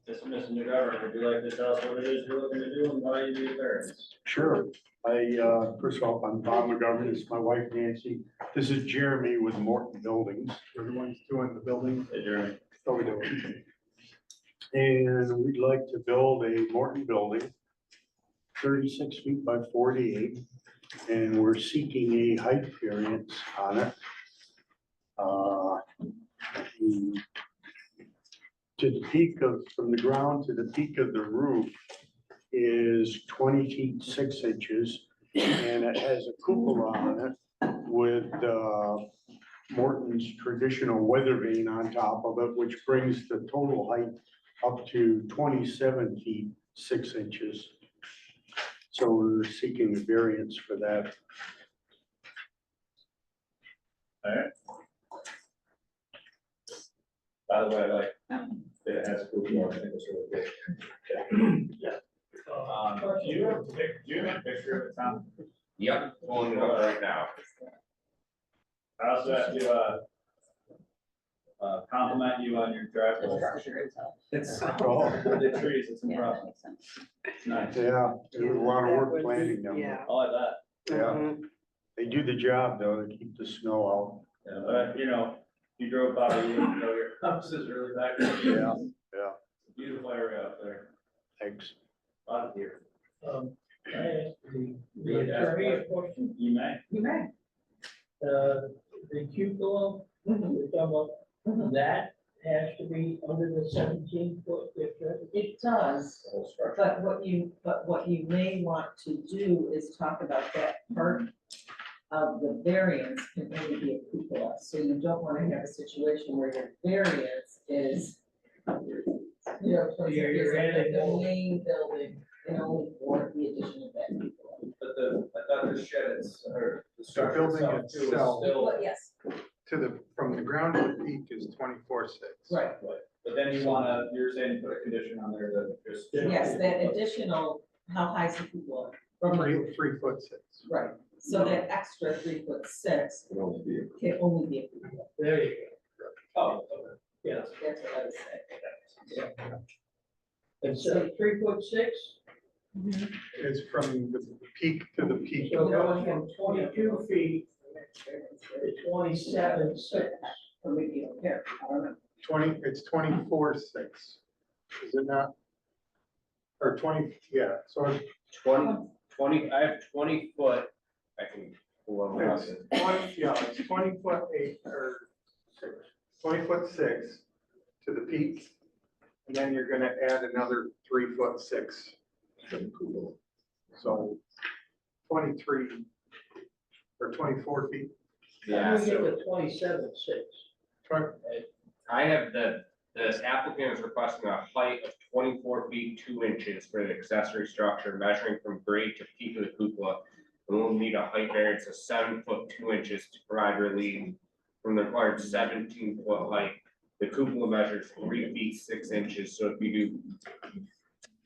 Speaker 1: Mr. McGovern, would you like to tell us what it is you're looking to do and why you need variance?
Speaker 13: Sure. First of all, I'm Bob McGovern, this is my wife Nancy. This is Jeremy with Morton Buildings. Everyone's doing the building.
Speaker 1: Hey, Jeremy.
Speaker 13: How we doing? And we'd like to build a Morton building, 36 feet by 48, and we're seeking a height variance on it. To the peak of, from the ground to the peak of the roof is 20 feet 6 inches, and it has a cupola on it with Morton's traditional weather vane on top of it, which brings the total height up to 27 feet 6 inches. So we're seeking a variance for that.
Speaker 1: All right. By the way, I like that it has a cool, I think it's really good. Do you have a picture of the town?
Speaker 7: Yep, pulling it up right now.
Speaker 1: I also have to, compliment you on your driveway. It's, the trees, it's
Speaker 11: Yeah, that
Speaker 1: impressive.
Speaker 11: makes sense.
Speaker 1: It's nice.
Speaker 13: Yeah, there's a lot of work planning down there.
Speaker 1: I like that.
Speaker 13: Yeah, they do the job though, to keep the snow
Speaker 1: Yeah, but, you know, if you drove by, you wouldn't know your house is really back there.
Speaker 13: Yeah, yeah.
Speaker 1: It's a beautiful area out there,
Speaker 13: out. Thanks.
Speaker 1: a lot of deer.
Speaker 3: I asked the attorney a question,
Speaker 1: You may.
Speaker 8: you may.
Speaker 3: the cupola, we're talking about, that has to be under the 17-foot,
Speaker 8: It does, but what you may want to do is talk about that part of the variance can only be a cupola, so you don't want to have a situation where your variance is, you know, so
Speaker 3: You're adding
Speaker 8: the
Speaker 3: more.
Speaker 8: main building and only for the addition of that cupola.
Speaker 1: But I thought the shed is, or the structure
Speaker 13: building
Speaker 1: itself too is
Speaker 13: itself.
Speaker 1: still.
Speaker 8: Well, yes,
Speaker 13: From the ground to the peak is 24.6.
Speaker 8: right,
Speaker 1: But then you wanna, you're saying put a condition on there that just.
Speaker 8: yes, that additional how high is the cupola? From the roof?
Speaker 13: 3'6".
Speaker 8: Right, so that extra 3'6"
Speaker 4: It only be a-
Speaker 8: can only be a cupola.
Speaker 3: There you go. Oh, yeah,
Speaker 8: That's what I was saying.
Speaker 3: it's 3'6",
Speaker 13: It's from the peak to the peak.
Speaker 3: so it goes from 22 feet to 27.6.
Speaker 8: Or maybe you don't care, I don't know.
Speaker 13: it's 24'6", is it not? Or 20, yeah, so it's
Speaker 7: 20, I have 20 foot, I can pull them out.
Speaker 13: It's 20, yeah, it's 20'8" or 20'6" to the peak. And then you're gonna add another 3'6" to the cupola. So 23 or 24 feet.
Speaker 3: How do we get to 27.6?
Speaker 7: I have the applicant is requesting a height of 24 feet 2 inches for the accessory structure measuring from grade to peak of the cupola. And we'll need a height variance of 7 foot 2 inches to provide relief from the required 17 foot height. The cupola measures 3 feet 6 inches, so if you do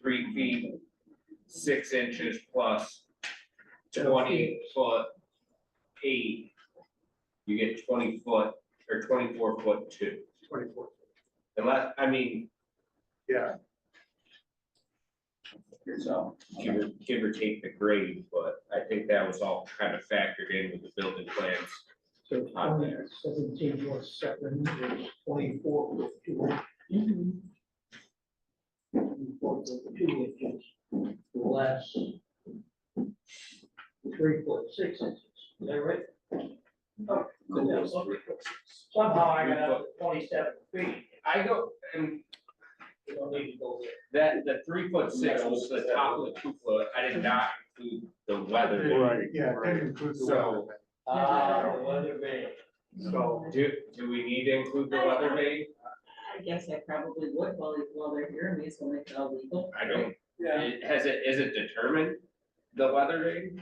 Speaker 7: 3 feet 6 inches plus 20 foot 8, you get 20 foot or 24 foot 2.
Speaker 13: 24,
Speaker 7: Unless, I mean,
Speaker 13: yeah.
Speaker 7: so give or take the grade, but I think that was all kind of factored in with the building plans.
Speaker 3: So
Speaker 7: On there.
Speaker 3: 17.7 is 24 with 2 inches. 24 with 2 inches, less 3'6" inches, is that right? Oh, somehow I got up to 27 feet,
Speaker 7: I go, and
Speaker 3: you don't need to go there.
Speaker 7: that, the 3'6" was the top of the cupola, I did not include the weather.
Speaker 13: Right, yeah, that includes the
Speaker 7: So-
Speaker 13: weather.
Speaker 3: Weather vane.
Speaker 13: So,
Speaker 7: Do we need to include the weather vane?
Speaker 8: I guess I probably would while they're here, and we just want to make it all legal.
Speaker 7: I don't, is it determined, the weather vane?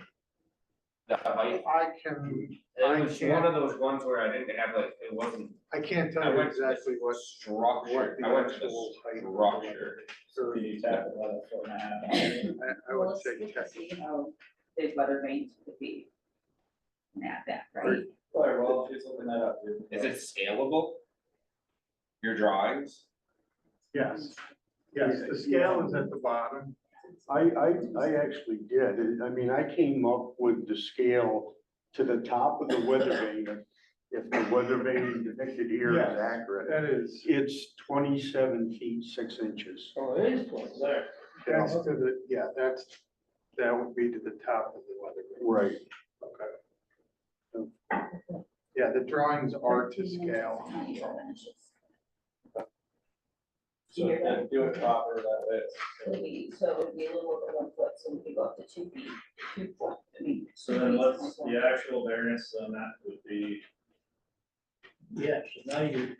Speaker 7: The height?
Speaker 13: I can,
Speaker 7: It was one of those ones where I didn't have like, it wasn't
Speaker 13: I can't tell
Speaker 7: I
Speaker 13: you
Speaker 7: went to the
Speaker 13: exactly what
Speaker 7: structure,
Speaker 13: the
Speaker 7: I went to the
Speaker 13: actual height of the
Speaker 7: structure.
Speaker 13: or- I would say
Speaker 5: Let's
Speaker 13: check.
Speaker 5: see how big weather vanes could be. And add that, right?
Speaker 1: Alright, well, she's looking that up, dude.
Speaker 7: Is it scalable? Your drawings?
Speaker 13: Yes, yes, the scale is at the bottom. I actually did, I mean, I came up with the scale to the top of the weather vane. If the weather vane depicted here is Yes, accurate. That is. It's 27 feet 6 inches.
Speaker 3: Oh, it is 20 there.
Speaker 13: That's to the, yeah, that would be to the top of the weather vane. Right. Okay. Yeah, the drawings are to scale.
Speaker 5: 27 inches.
Speaker 1: So then do it proper, that is.
Speaker 5: So it would be a little over 1 foot, so we could go up to 2 feet, 2 foot, I mean.
Speaker 1: So then what's the actual variance on that would be?
Speaker 3: Yeah, so now you're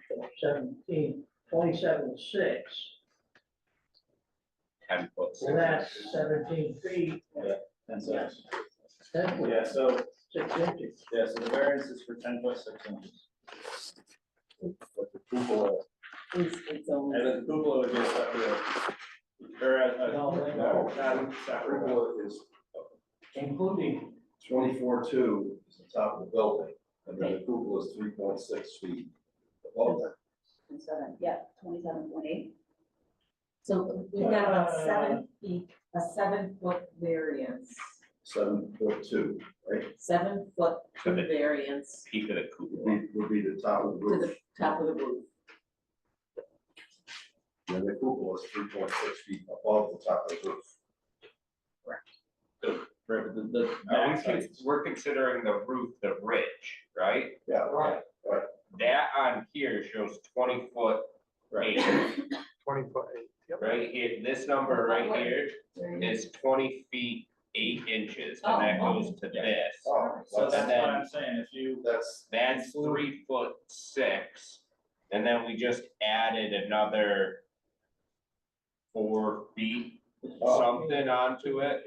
Speaker 3: 27.6,
Speaker 7: 10 foot.
Speaker 3: so that's 17 feet,
Speaker 1: 10 6.
Speaker 3: 10 foot,
Speaker 1: Yeah, so,
Speaker 3: 6 inches.
Speaker 1: yeah, so the variance is for 10 foot 6 inches. But the cupola,
Speaker 8: It's only.
Speaker 1: and then the cupola would be a separate. Or
Speaker 3: No,
Speaker 1: not separate.
Speaker 4: Cupola is
Speaker 3: Including,
Speaker 4: 24'2" is the top of the building, and then the cupola is 3.6 feet above that.
Speaker 5: 27.8.
Speaker 8: So we've got about 7 feet, a 7-foot variance,
Speaker 4: 7'2", right?
Speaker 8: 7-foot
Speaker 7: To the-
Speaker 8: variance
Speaker 7: Peak of the cupola.
Speaker 4: Would be the top of the
Speaker 8: to
Speaker 4: roof,
Speaker 8: the top of the roof.
Speaker 4: and the cupola is 3.6 feet above the top of the roof.
Speaker 1: Right, but the
Speaker 7: Now, we're considering the roof, the ridge, right?
Speaker 4: Yeah,
Speaker 3: right,
Speaker 7: That on here shows 20 foot
Speaker 1: right.
Speaker 13: 20 foot 8. Yep.
Speaker 7: right here, this number right here is 20 feet 8 inches, and that goes to this.
Speaker 4: Oh,
Speaker 1: So that's
Speaker 7: then-
Speaker 1: what I'm saying, if you,
Speaker 4: That's,
Speaker 7: That's 3'6", and then we just added another 4 feet something onto it.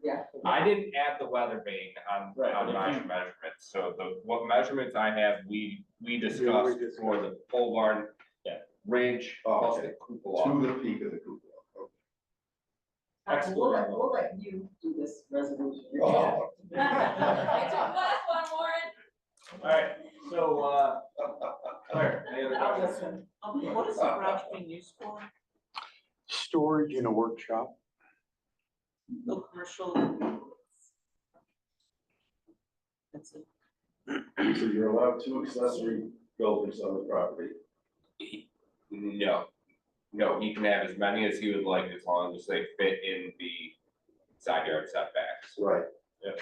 Speaker 8: Yeah.
Speaker 7: I didn't add the weather vane on
Speaker 1: Right,
Speaker 7: my
Speaker 1: if you-
Speaker 7: measurements, so what measurements I have, we discussed for the pole barn.
Speaker 1: Yeah.
Speaker 7: Ridge
Speaker 4: Oh,
Speaker 7: plus
Speaker 4: okay.
Speaker 7: the cupola.
Speaker 4: to the peak of the cupola.
Speaker 8: We'll let you do this resolution.
Speaker 1: Oh.
Speaker 11: Last one, Warren.
Speaker 1: Alright, so, Claire, any other
Speaker 8: I'll
Speaker 1: questions?
Speaker 8: listen. What is the garage being used for?
Speaker 13: Storage in a workshop.
Speaker 8: No commercial? That's it.
Speaker 4: So you're allowed 2 accessory buildings on the property.
Speaker 7: No, he can have as many as he would like as long as they fit in the side yard setbacks.
Speaker 4: Right.
Speaker 1: Yep.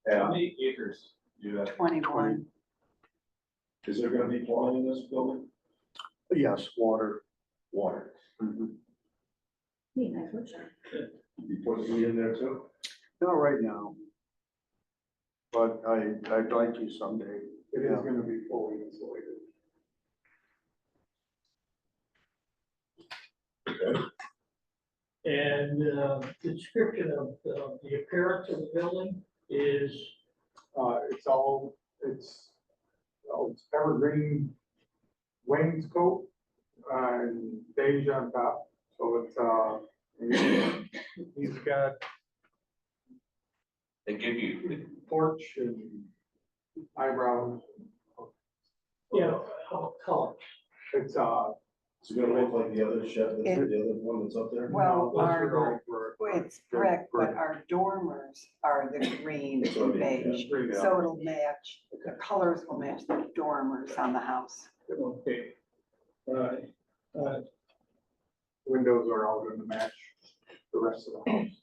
Speaker 4: And
Speaker 1: How many acres do you have?
Speaker 9: 21.
Speaker 4: is there gonna be plumbing in this building?
Speaker 13: Yes, water.
Speaker 4: Water.
Speaker 13: Mhm.
Speaker 11: Neat, nice workshop.
Speaker 4: You put me in there too?
Speaker 13: Not right now. But I'd like to someday. It is gonna be fully insulated.
Speaker 3: And the description of the appearance of the building is,
Speaker 14: it's evergreen wainscot and beige on top, so he's got
Speaker 7: They give you,
Speaker 14: porch and eyebrows.
Speaker 3: how color.
Speaker 14: It's,
Speaker 4: It's gonna look like the other shed, the other one that's up there?
Speaker 14: well,
Speaker 15: Well,
Speaker 14: those are all
Speaker 15: our,
Speaker 14: brick.
Speaker 15: it's brick, but our dormers are the green
Speaker 4: It's gonna
Speaker 15: and
Speaker 4: be,
Speaker 15: beige.
Speaker 14: Yeah.
Speaker 15: So it'll match, the colors will match the dormers on the house.
Speaker 3: Okay.
Speaker 14: Windows are all gonna match the rest of the house.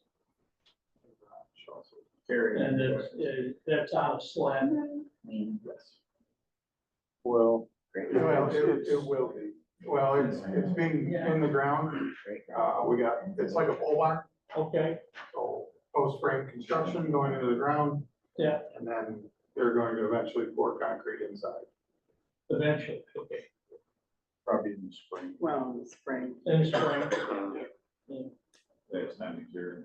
Speaker 3: And that's on a slab.
Speaker 14: Yes.
Speaker 13: Well,
Speaker 14: Well, it will be. Well, it's being in the ground. It's like a pole barn,
Speaker 3: Okay,
Speaker 14: so post frame construction going into the ground.
Speaker 3: Yeah.
Speaker 14: And then they're going to eventually pour concrete inside,
Speaker 3: eventually, okay.
Speaker 13: probably in the spring.
Speaker 15: Well, in the spring.
Speaker 3: In the spring,
Speaker 1: It's time to cure.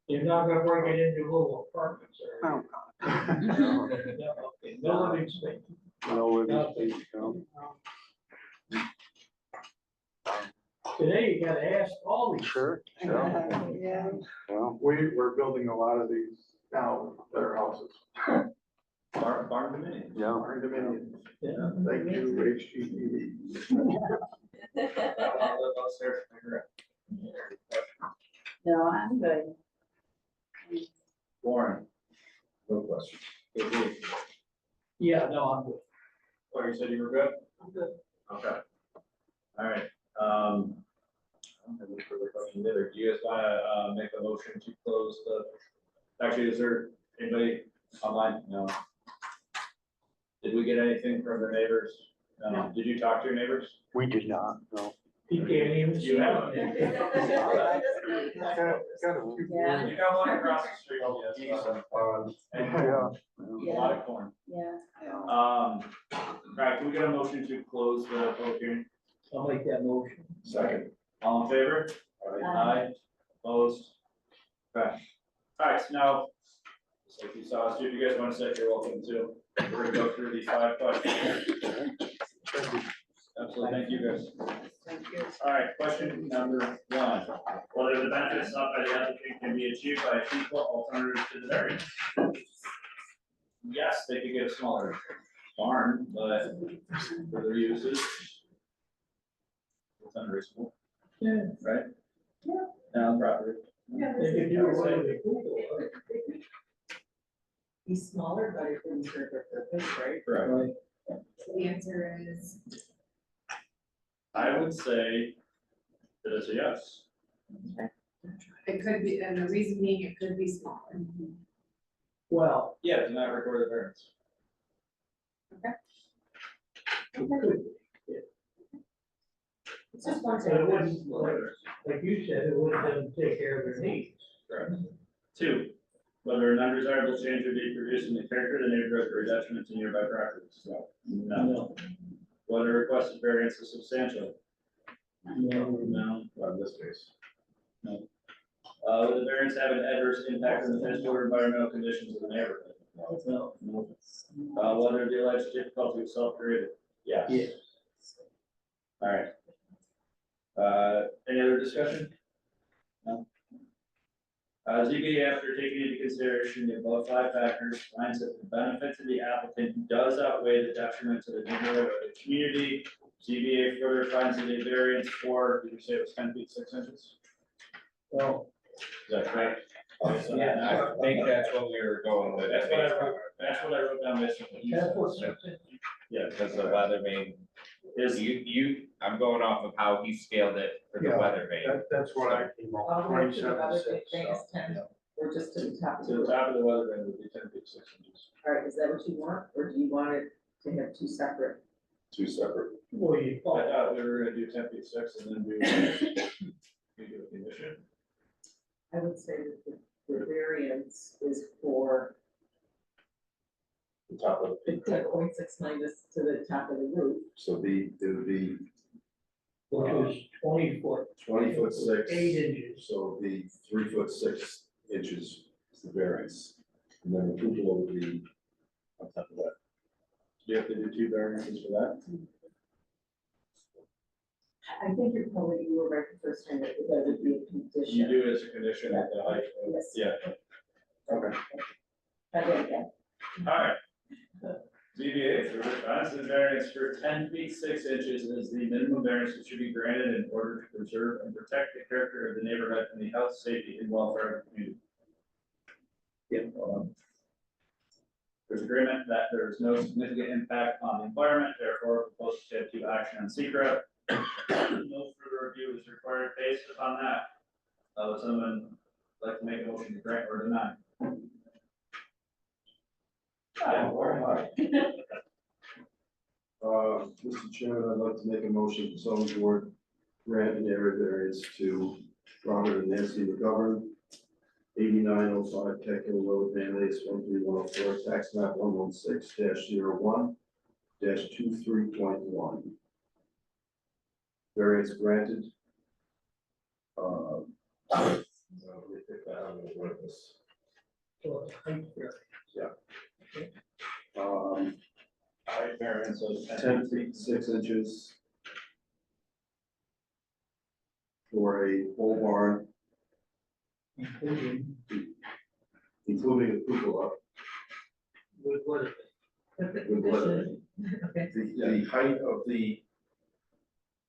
Speaker 3: you're not gonna bring it into little apartments or.
Speaker 15: Oh, God.
Speaker 3: No, okay, no living space.
Speaker 13: No living space, no.
Speaker 3: Today, you gotta ask all these.
Speaker 13: Sure, sure.
Speaker 15: Yeah.
Speaker 13: Well,
Speaker 14: We're building a lot of these now, that are houses.
Speaker 1: Barn dominion.
Speaker 13: yeah.
Speaker 14: Barn dominions.
Speaker 3: Yeah.
Speaker 14: Thank you, HGTV.
Speaker 1: I'll live upstairs, figure it out.
Speaker 11: No, I'm good.
Speaker 1: Warren.
Speaker 4: no question.
Speaker 1: Good deal.
Speaker 3: Yeah, no, I'm good.
Speaker 1: Oh, you said you were good?
Speaker 3: I'm good.
Speaker 1: Okay. All right, I don't have any further questions either. Do you guys wanna, make a motion to close actually, is there anybody online? No. Did we get anything from the neighbors? No. Did you talk to your neighbors?
Speaker 13: We did not, no.
Speaker 3: He can't even see.
Speaker 1: You have
Speaker 3: it.
Speaker 14: Got a few.
Speaker 11: Yeah.
Speaker 1: You got one across the street,
Speaker 4: Geese
Speaker 1: yes.
Speaker 4: and ponds.
Speaker 1: And
Speaker 13: Yeah.
Speaker 1: a lot of corn.
Speaker 11: Yeah.
Speaker 1: All right, can we get a motion to close the public hearing?
Speaker 3: I'll make that motion.
Speaker 4: Second.
Speaker 1: All in favor? Aye. Opposed? Okay. All right, so now, just like you saw us do, if you guys want to sit, you're welcome to. We're gonna go through these 5 questions. Absolutely, thank you guys. All right, question number 1. Whether the benefits sought by the applicant can be achieved by a feasible alternative to the variance? Yes, they could get a smaller barn, but for their uses, it's unreasonable.
Speaker 3: Yeah.
Speaker 1: Right? Yeah. Down property.
Speaker 3: They could do away with Google.
Speaker 8: He's smaller, but it wouldn't serve their purpose, right?
Speaker 1: Correct.
Speaker 2: So the answer is,
Speaker 1: I would say that it's a yes.
Speaker 2: it could be, and the reason being, it could be smaller.
Speaker 3: Well,
Speaker 1: Yeah, do not record the variance.
Speaker 3: it could.
Speaker 8: It's just one
Speaker 3: So it
Speaker 8: thing.
Speaker 3: wouldn't, like you said, it wouldn't take care of their needs.
Speaker 1: Correct. 2, whether an undesirable change would be produced in the character of the neighborhood or detriment to nearby properties. No. Whether requested variance is substantial.
Speaker 3: No.
Speaker 1: No.
Speaker 4: Not in this case.
Speaker 1: Would the variance have an adverse impact on the physical or environmental conditions of the neighborhood? No. Whether the alleged difficulty was self-created? Yes.
Speaker 3: Yes.
Speaker 1: All right. Any other discussion? ZBA, after taking into consideration the above 5 factors, finds that the benefit to the applicant does outweigh the detriment to the neighborhood or the community. ZBA further finds that a variance for, did you say it was 10 feet 6 inches?
Speaker 3: Well,
Speaker 1: Is that correct? Based on that
Speaker 7: I
Speaker 1: now?
Speaker 7: think that's what we were going with.
Speaker 1: That's what I wrote, that's what I wrote down based on what you
Speaker 3: that's
Speaker 1: said.
Speaker 3: what,
Speaker 1: Yeah,
Speaker 7: Because the weather vane,
Speaker 1: is,
Speaker 7: I'm going off of how he scaled it for the
Speaker 14: Yeah.
Speaker 7: weather vane.
Speaker 14: That's what I came up,
Speaker 8: All the way to the
Speaker 14: 27,
Speaker 8: other
Speaker 14: 6,
Speaker 8: thing is
Speaker 14: so,
Speaker 8: 10.
Speaker 14: yeah.
Speaker 8: Or just to the top of
Speaker 1: to
Speaker 8: the
Speaker 1: the
Speaker 8: roof.
Speaker 1: top of the weather vane would be 10 feet 6 inches.
Speaker 8: All right, is that what you want, or do you want it to have two separate?
Speaker 4: Two separate.
Speaker 3: well, you
Speaker 1: I
Speaker 3: thought,
Speaker 1: thought we were gonna do 10 feet 6 and then do, we do a condition.
Speaker 8: I would say that the variance is for
Speaker 4: The top of the
Speaker 8: the
Speaker 4: peak.
Speaker 8: 10.6 minus to the top of the roof.
Speaker 4: So it would be
Speaker 3: which was 20 foot.
Speaker 4: 20'6".
Speaker 3: 8 inches.
Speaker 4: So it'd be 3'6" is the variance. And then the cupola would be on top of that.
Speaker 1: Do you have to do 2 variances for that?
Speaker 8: I think you were right the first time that would be a
Speaker 1: You
Speaker 8: condition.
Speaker 1: do it as a condition at the height.
Speaker 8: Yes.
Speaker 1: Yeah. Okay.
Speaker 8: Okay.
Speaker 1: Alright. ZBA, for finds the variance for 10 feet 6 inches is the minimum variance that should be granted in order to preserve and protect the character of the neighborhood and the health, safety, and welfare of the community. There's agreement that there is no significant impact on the environment, therefore proposed to take action on secret. No further review is required based upon that. Would someone like to make a motion to grant or deny? Yeah, very hard.
Speaker 4: Mr. Chairman, I'd like to make a motion to zoning board grant an area variance to Robert and Nancy McGovern, 8905 Keckler Road, Van Nuys, 13104, tax map 116-01-23.1. Variance granted. Let me pick that out and write this.
Speaker 3: So it's height variance.
Speaker 1: Height variance of
Speaker 4: 10 feet 6 inches for a pole barn, including a cupola.
Speaker 3: With what is it?
Speaker 8: With the
Speaker 4: With weather.
Speaker 8: condition. Okay.
Speaker 4: The height of the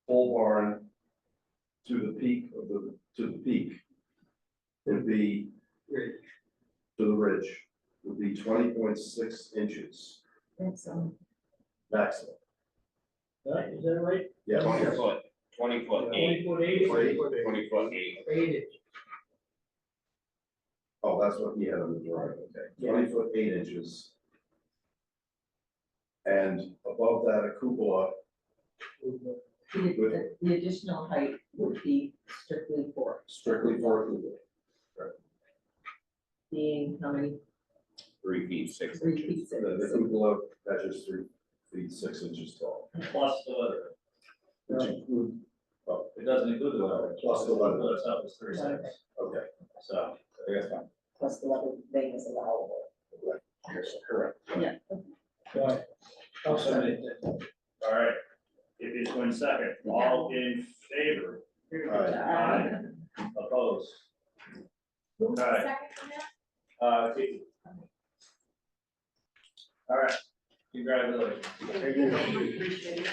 Speaker 4: pole barn to the peak would be,
Speaker 3: Ridge.
Speaker 4: to the ridge, would be 20.6 inches
Speaker 8: That's,
Speaker 4: maximum.
Speaker 3: Is that right?
Speaker 4: Yes.
Speaker 7: 20 foot, 20 foot, 8,
Speaker 3: 20 foot, 8
Speaker 4: 20
Speaker 3: foot,
Speaker 7: 20 foot, 8.
Speaker 3: 8 inches.
Speaker 4: Oh, that's what he had on the drawing, okay. 20 foot 8 inches. And above that, a cupola,
Speaker 8: the additional height would be strictly for
Speaker 4: strictly for a cupola.
Speaker 8: being how many?
Speaker 7: 3 feet 6
Speaker 8: 3
Speaker 7: inches.
Speaker 8: feet 6.
Speaker 4: The cupola measures 3 feet 6 inches tall,
Speaker 1: plus the weather.
Speaker 4: which include,
Speaker 1: It doesn't include the weather.
Speaker 4: Plus the weather.
Speaker 1: That's up is 3 seconds.
Speaker 4: okay,
Speaker 1: So, I guess fine.
Speaker 8: Plus the level thing is allowable.
Speaker 4: correct.
Speaker 8: Yeah.
Speaker 3: Right. I'll send it.
Speaker 1: All right. If it's going second, all in favor? Aye. Opposed?
Speaker 2: Who was the
Speaker 1: Alright.
Speaker 2: second on that?
Speaker 1: Katie. All right, congratulations.
Speaker 2: Appreciate it.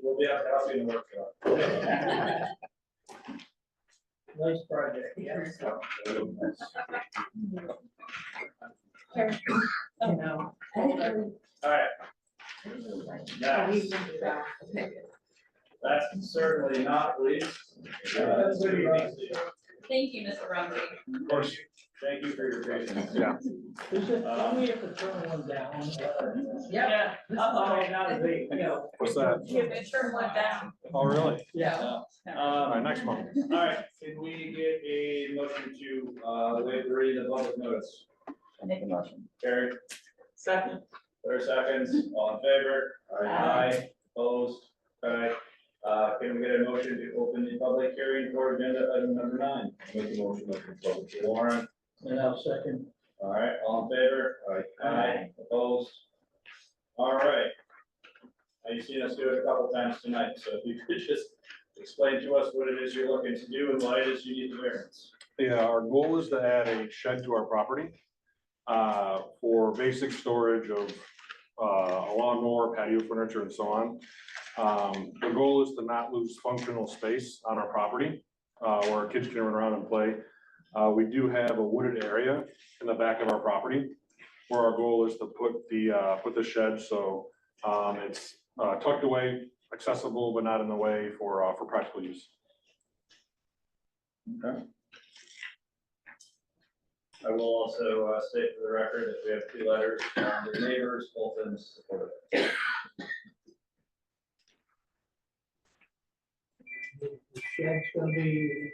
Speaker 1: We'll be out to help you in the workshop.
Speaker 3: Nice project, yeah.
Speaker 2: You know.
Speaker 1: All right. Next, that's certainly not least.
Speaker 5: Thank you, Mr. Rumsey.
Speaker 1: Of course. Thank you for your patience.
Speaker 6: Yeah.
Speaker 3: Is it, don't we have to turn one down?
Speaker 5: Yeah.
Speaker 3: Oh, not a big, you know.
Speaker 6: What's that?
Speaker 5: You have to turn one down.
Speaker 6: Oh, really?
Speaker 3: Yeah.
Speaker 6: All right, next month.
Speaker 1: All right, can we get a motion to, waive the reading of the public notice?
Speaker 5: I make a motion.
Speaker 1: Carrie,
Speaker 8: Second.
Speaker 1: 30 seconds, all in favor?
Speaker 5: Aye.
Speaker 1: Opposed? Okay. Can we get a motion to open the public hearing for agenda item number 9?
Speaker 4: Make a motion to open public hearing.
Speaker 1: Lauren,
Speaker 3: And I'll second.
Speaker 1: all right, all in favor? Aye. Opposed? All right. You've seen us do it a couple times tonight, so if you could just explain to us what it is you're looking to do and why it is you need the variance.
Speaker 16: Yeah, our goal is to add a shed to our property for basic storage of a lawnmower, patio furniture, and so on. The goal is to not lose functional space on our property where our kids can run around and play. We do have a wooded area in the back of our property where our goal is to put the shed, so it's tucked away, accessible, but not in the way for practical use.
Speaker 1: Okay. I will also state for the record that we have 2 letters from the neighbors, both in support of it.
Speaker 3: The shed's gonna be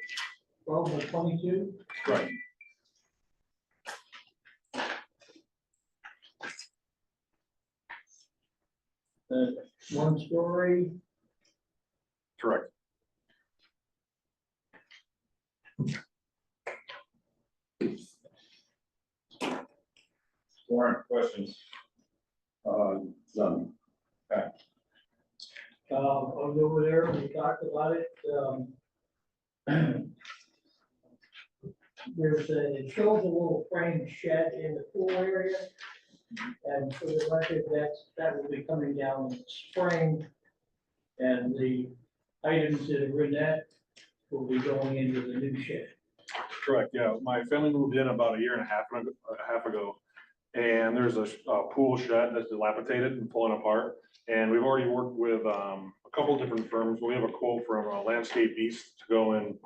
Speaker 3: 12 by 22.
Speaker 16: Right.
Speaker 3: One story.
Speaker 16: Correct.
Speaker 1: Warrant, questions?
Speaker 4: None.
Speaker 3: I was over there, we talked about it, it shows a little frame shed in the pool area. And for the record, that will be coming down in spring. And the items that are in that will be going into the new shed.
Speaker 16: Correct, yeah. My family moved in about a year and a half ago. And there's a pool shed that's dilapidated and falling apart. And we've already worked with a couple different firms. We have a quote from Landscape East to go and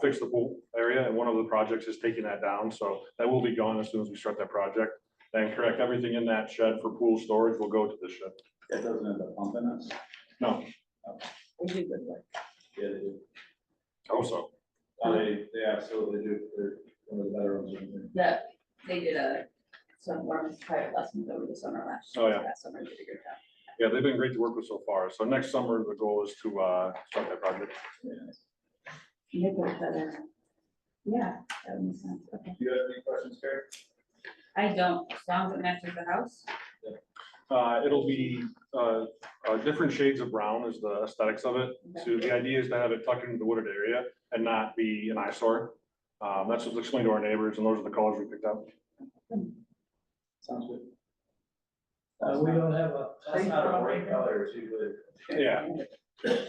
Speaker 16: fix the pool area. And one of the projects is taking that down. So that will be gone as soon as we start that project. And correct, everything in that shed for pool storage will go to the shed.
Speaker 1: That doesn't end up pumping us?
Speaker 16: No.
Speaker 1: Yeah, they do.
Speaker 16: Also.
Speaker 1: They absolutely do. They're one of the better ones.
Speaker 11: Yeah, they did some more private lessons over the summer last year.
Speaker 16: Oh, yeah.
Speaker 11: Last summer, they did a good job.
Speaker 16: Yeah, they've been great to work with so far. So next summer, the goal is to start that project.
Speaker 11: Make it better. Yeah, that makes sense. Okay.
Speaker 1: Do you have any questions, Carrie?
Speaker 11: I don't, as long as it matches the house.
Speaker 16: It'll be different shades of brown is the aesthetics of it. So the idea is to have it tucked into the wooded area and not be an eyesore. That's what's explained to our neighbors, and those are the colors we picked out.
Speaker 1: Sounds good.
Speaker 3: We don't have a.
Speaker 1: That's not a bright color, too good.
Speaker 16: Yeah,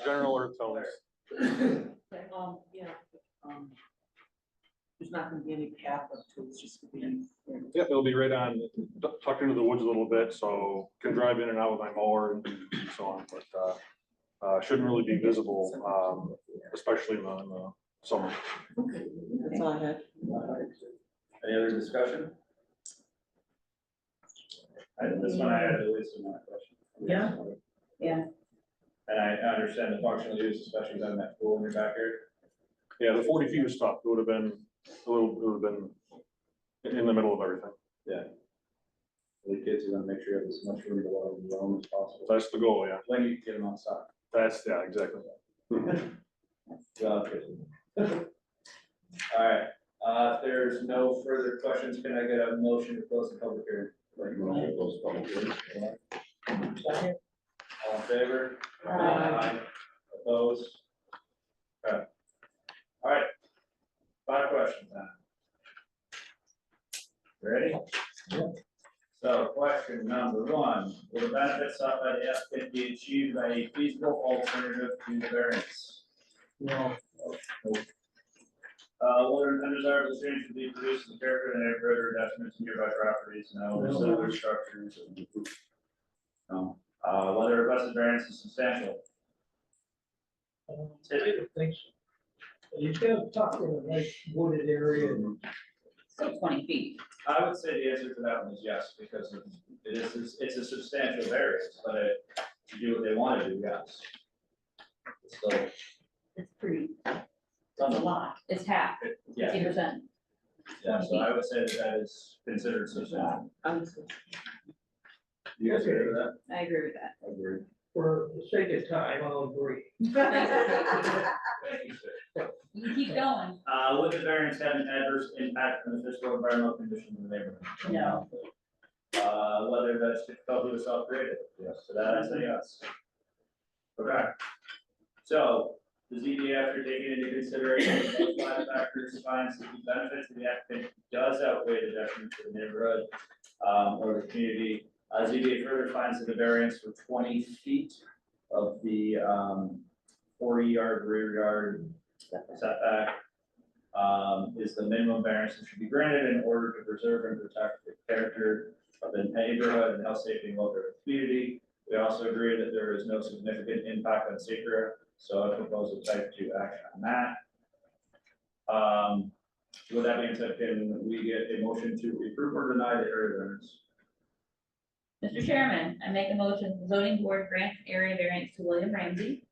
Speaker 16: general earth tones.
Speaker 8: There's not gonna be any path up to, it's just gonna be.
Speaker 16: Yep, it'll be right on, tucked into the woods a little bit, so can drive in and out with my mower and so on, but shouldn't really be visible, especially in the summer.
Speaker 8: That's all I had.
Speaker 1: Any other discussion? This one I had at least one question.
Speaker 8: Yeah.
Speaker 11: Yeah.
Speaker 1: And I understand the functional use, especially having that pool in your backyard.
Speaker 16: Yeah, the 40 feet was tough. It would have been in the middle of everything.
Speaker 1: Yeah. The kids are gonna make sure you have as much room to roam as possible.
Speaker 16: That's the goal, yeah.
Speaker 1: When you get them outside.
Speaker 16: Yeah, exactly.
Speaker 1: Job, Kristen. All right, if there's no further questions, can I get a motion to close the public hearing?
Speaker 4: Motion to close public hearing.
Speaker 3: Second.
Speaker 1: All in favor?
Speaker 11: Aye.
Speaker 1: Opposed? Okay. All right. 5 questions now. Ready? So question number 1, will the benefits sought by the applicant be achieved by a feasible alternative to the variance?
Speaker 3: No.
Speaker 1: Will an undesirable change be produced in the character of the neighborhood or detriment to nearby properties? No. Or similar structures? No. Whether a requested variance is substantial?
Speaker 3: I don't think so. He's got to tuck in a nice wooded area.
Speaker 11: So 20 feet.
Speaker 1: I would say the answer to that one is yes, because it's a substantial variance, but to do what they want to do, yes. So,
Speaker 5: It's pretty,
Speaker 1: it's a lot.
Speaker 5: it's half,
Speaker 1: Yeah,
Speaker 5: 50%.
Speaker 1: yeah, so I would say that is considered substantial. You guys agree with that?
Speaker 5: I agree with that.
Speaker 1: I agree.
Speaker 3: For the sake of time, I'll agree.
Speaker 5: You can keep going.
Speaker 1: Would the variance have an adverse impact on the physical and environmental conditions in the neighborhood?
Speaker 5: No.
Speaker 1: Whether that's difficulty was self-created? Yes. So that I say yes. Okay. So, the ZBA, after taking into consideration those 5 factors, finds that the benefits of the applicant does outweigh the detriment to the neighborhood, or the community. ZBA further finds that the variance for 20 feet of the, 40-yard rear yard setback, is the minimum variance that should be granted in order to preserve and protect the character of the neighborhood and health, safety, and welfare of the community. We also agree that there is no significant impact on secret, so I propose a type 2 action on that. With that being said, can we get a motion to approve or deny the area variance?
Speaker 11: Mr. Chairman, I make a motion, the zoning board grant area variance to William Ramsey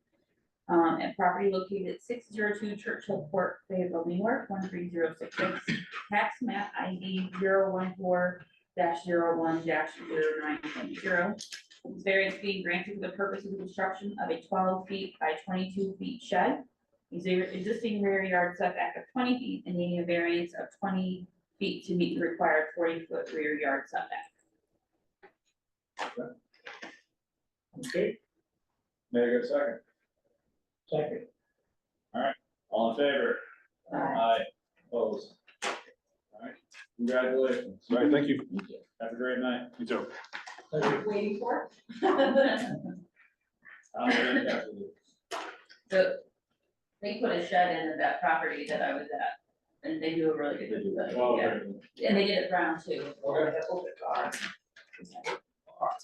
Speaker 11: at property located at 602 Churchill Court, Fayetteville, New York, 13066, tax map ID 014-01-0920. This variance being granted for the purpose of the construction of a 12 feet by 22 feet shed. Existing rear yard setback of 20 feet and needing a variance of 20 feet to meet the required 40-foot rear yard setback.
Speaker 1: Okay. May I get a second?
Speaker 3: Second.
Speaker 1: All in favor?
Speaker 11: Aye.
Speaker 1: Opposed? All right, congratulations.
Speaker 16: All right, thank you.
Speaker 1: Have a great night.
Speaker 16: You too.
Speaker 8: Waiting for?
Speaker 11: So they put a shed in at that property that I was at, and they do a really good job.
Speaker 1: Oh,
Speaker 11: Yeah.
Speaker 1: very good.
Speaker 11: And they did it brown too.
Speaker 1: Okay.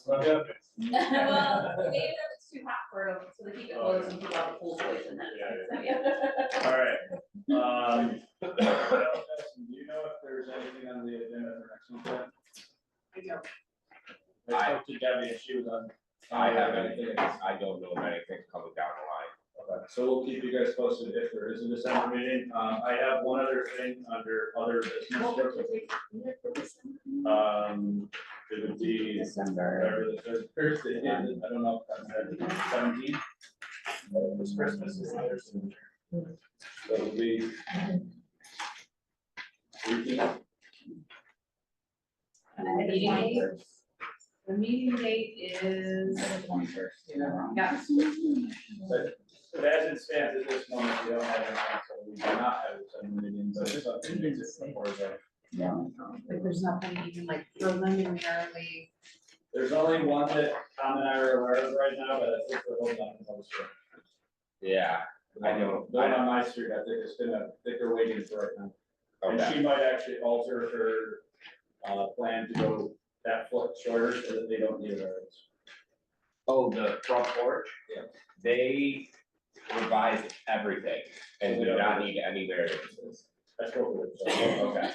Speaker 11: Well, maybe it's too hot for them, so they keep it closed and keep all the cool boys in that. So, yeah.
Speaker 1: All right. Do you know if there's anything on the agenda for next month? I spoke to Debbie and she was on.
Speaker 7: I have anything, I don't know of anything coming down the line.
Speaker 1: Okay, so we'll keep you guys posted if there is a December meeting. I have one other thing under other business. It would be
Speaker 11: December.
Speaker 1: whatever the third Thursday is, I don't know if that's 17th. This Christmas is there. So it'll be. 18th.
Speaker 2: The meeting date is. Yeah.
Speaker 1: But as it stands at this moment, we don't have anything, so we do not have a December meeting, but it's something to exist before that.
Speaker 2: Like there's nothing even like preliminarily.
Speaker 1: There's only one that Tom and I are aware of right now, but I think we're holding on to those.
Speaker 7: Yeah, I know.
Speaker 1: The one on my street, I think they're waiting for it now. And
Speaker 7: Okay.
Speaker 1: she might actually alter her, plan to go that foot shorter so that they don't need a variance.
Speaker 7: Oh, the front porch?
Speaker 1: Yeah.
Speaker 7: They revised everything and do not need any variances.
Speaker 1: That's what we're.
Speaker 7: Okay.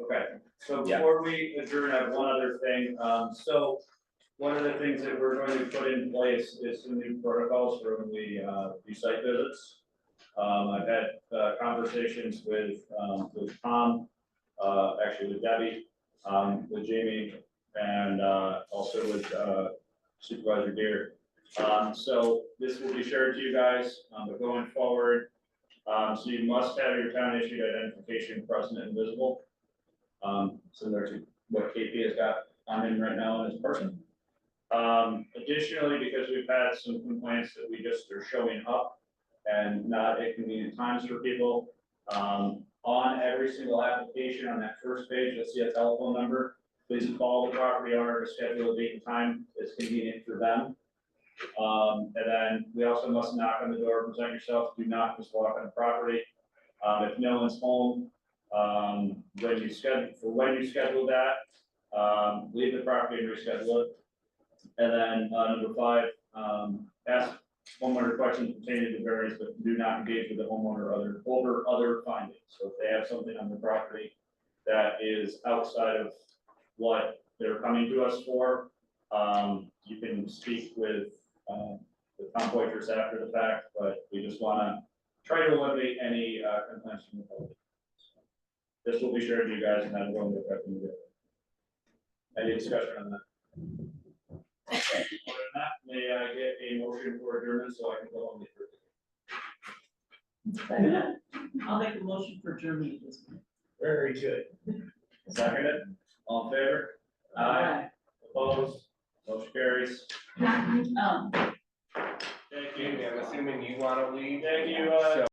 Speaker 1: Okay, so
Speaker 7: Yeah.
Speaker 1: before we adjourn, I have one other thing. So one of the things that we're going to put in place is some new protocols for when we do site visits. I've had conversations with Tom, actually with Debbie, with Jamie, and also with Supervisor Deere. So this will be shared to you guys, but going forward, so you must have your town issued identification present and visible. Similar to what KP has got on him right now in his person. Additionally, because we've had some complaints that we just are showing up and not at convenient times for people. On every single application on that first page, you'll see a telephone number. Please call the property owner to schedule a date and time that's convenient for them. And then we also must knock on the door, present yourself, do not just walk on the property. If no one's home, when you schedule that, leave the property and reschedule it. And then, number 5, ask homeowner questions pertaining to variance, but do not engage with the homeowner over other findings. So if they have something on the property that is outside of what they're coming to us for, you can speak with the town pointers after the fact, but we just wanna try to eliminate any complaints from the public. This will be shared with you guys and then we'll go into effect immediately. Any discussion on that? Okay, other than that, may I get a motion for adjournment so I can go on the.
Speaker 8: I'll make a motion for Germany.
Speaker 1: Very good. Seconded, all in favor? Aye. Opposed? Motion carries. Okay,
Speaker 7: Jamie, I'm assuming you wanna leave?
Speaker 3: Thank you,
Speaker 7: So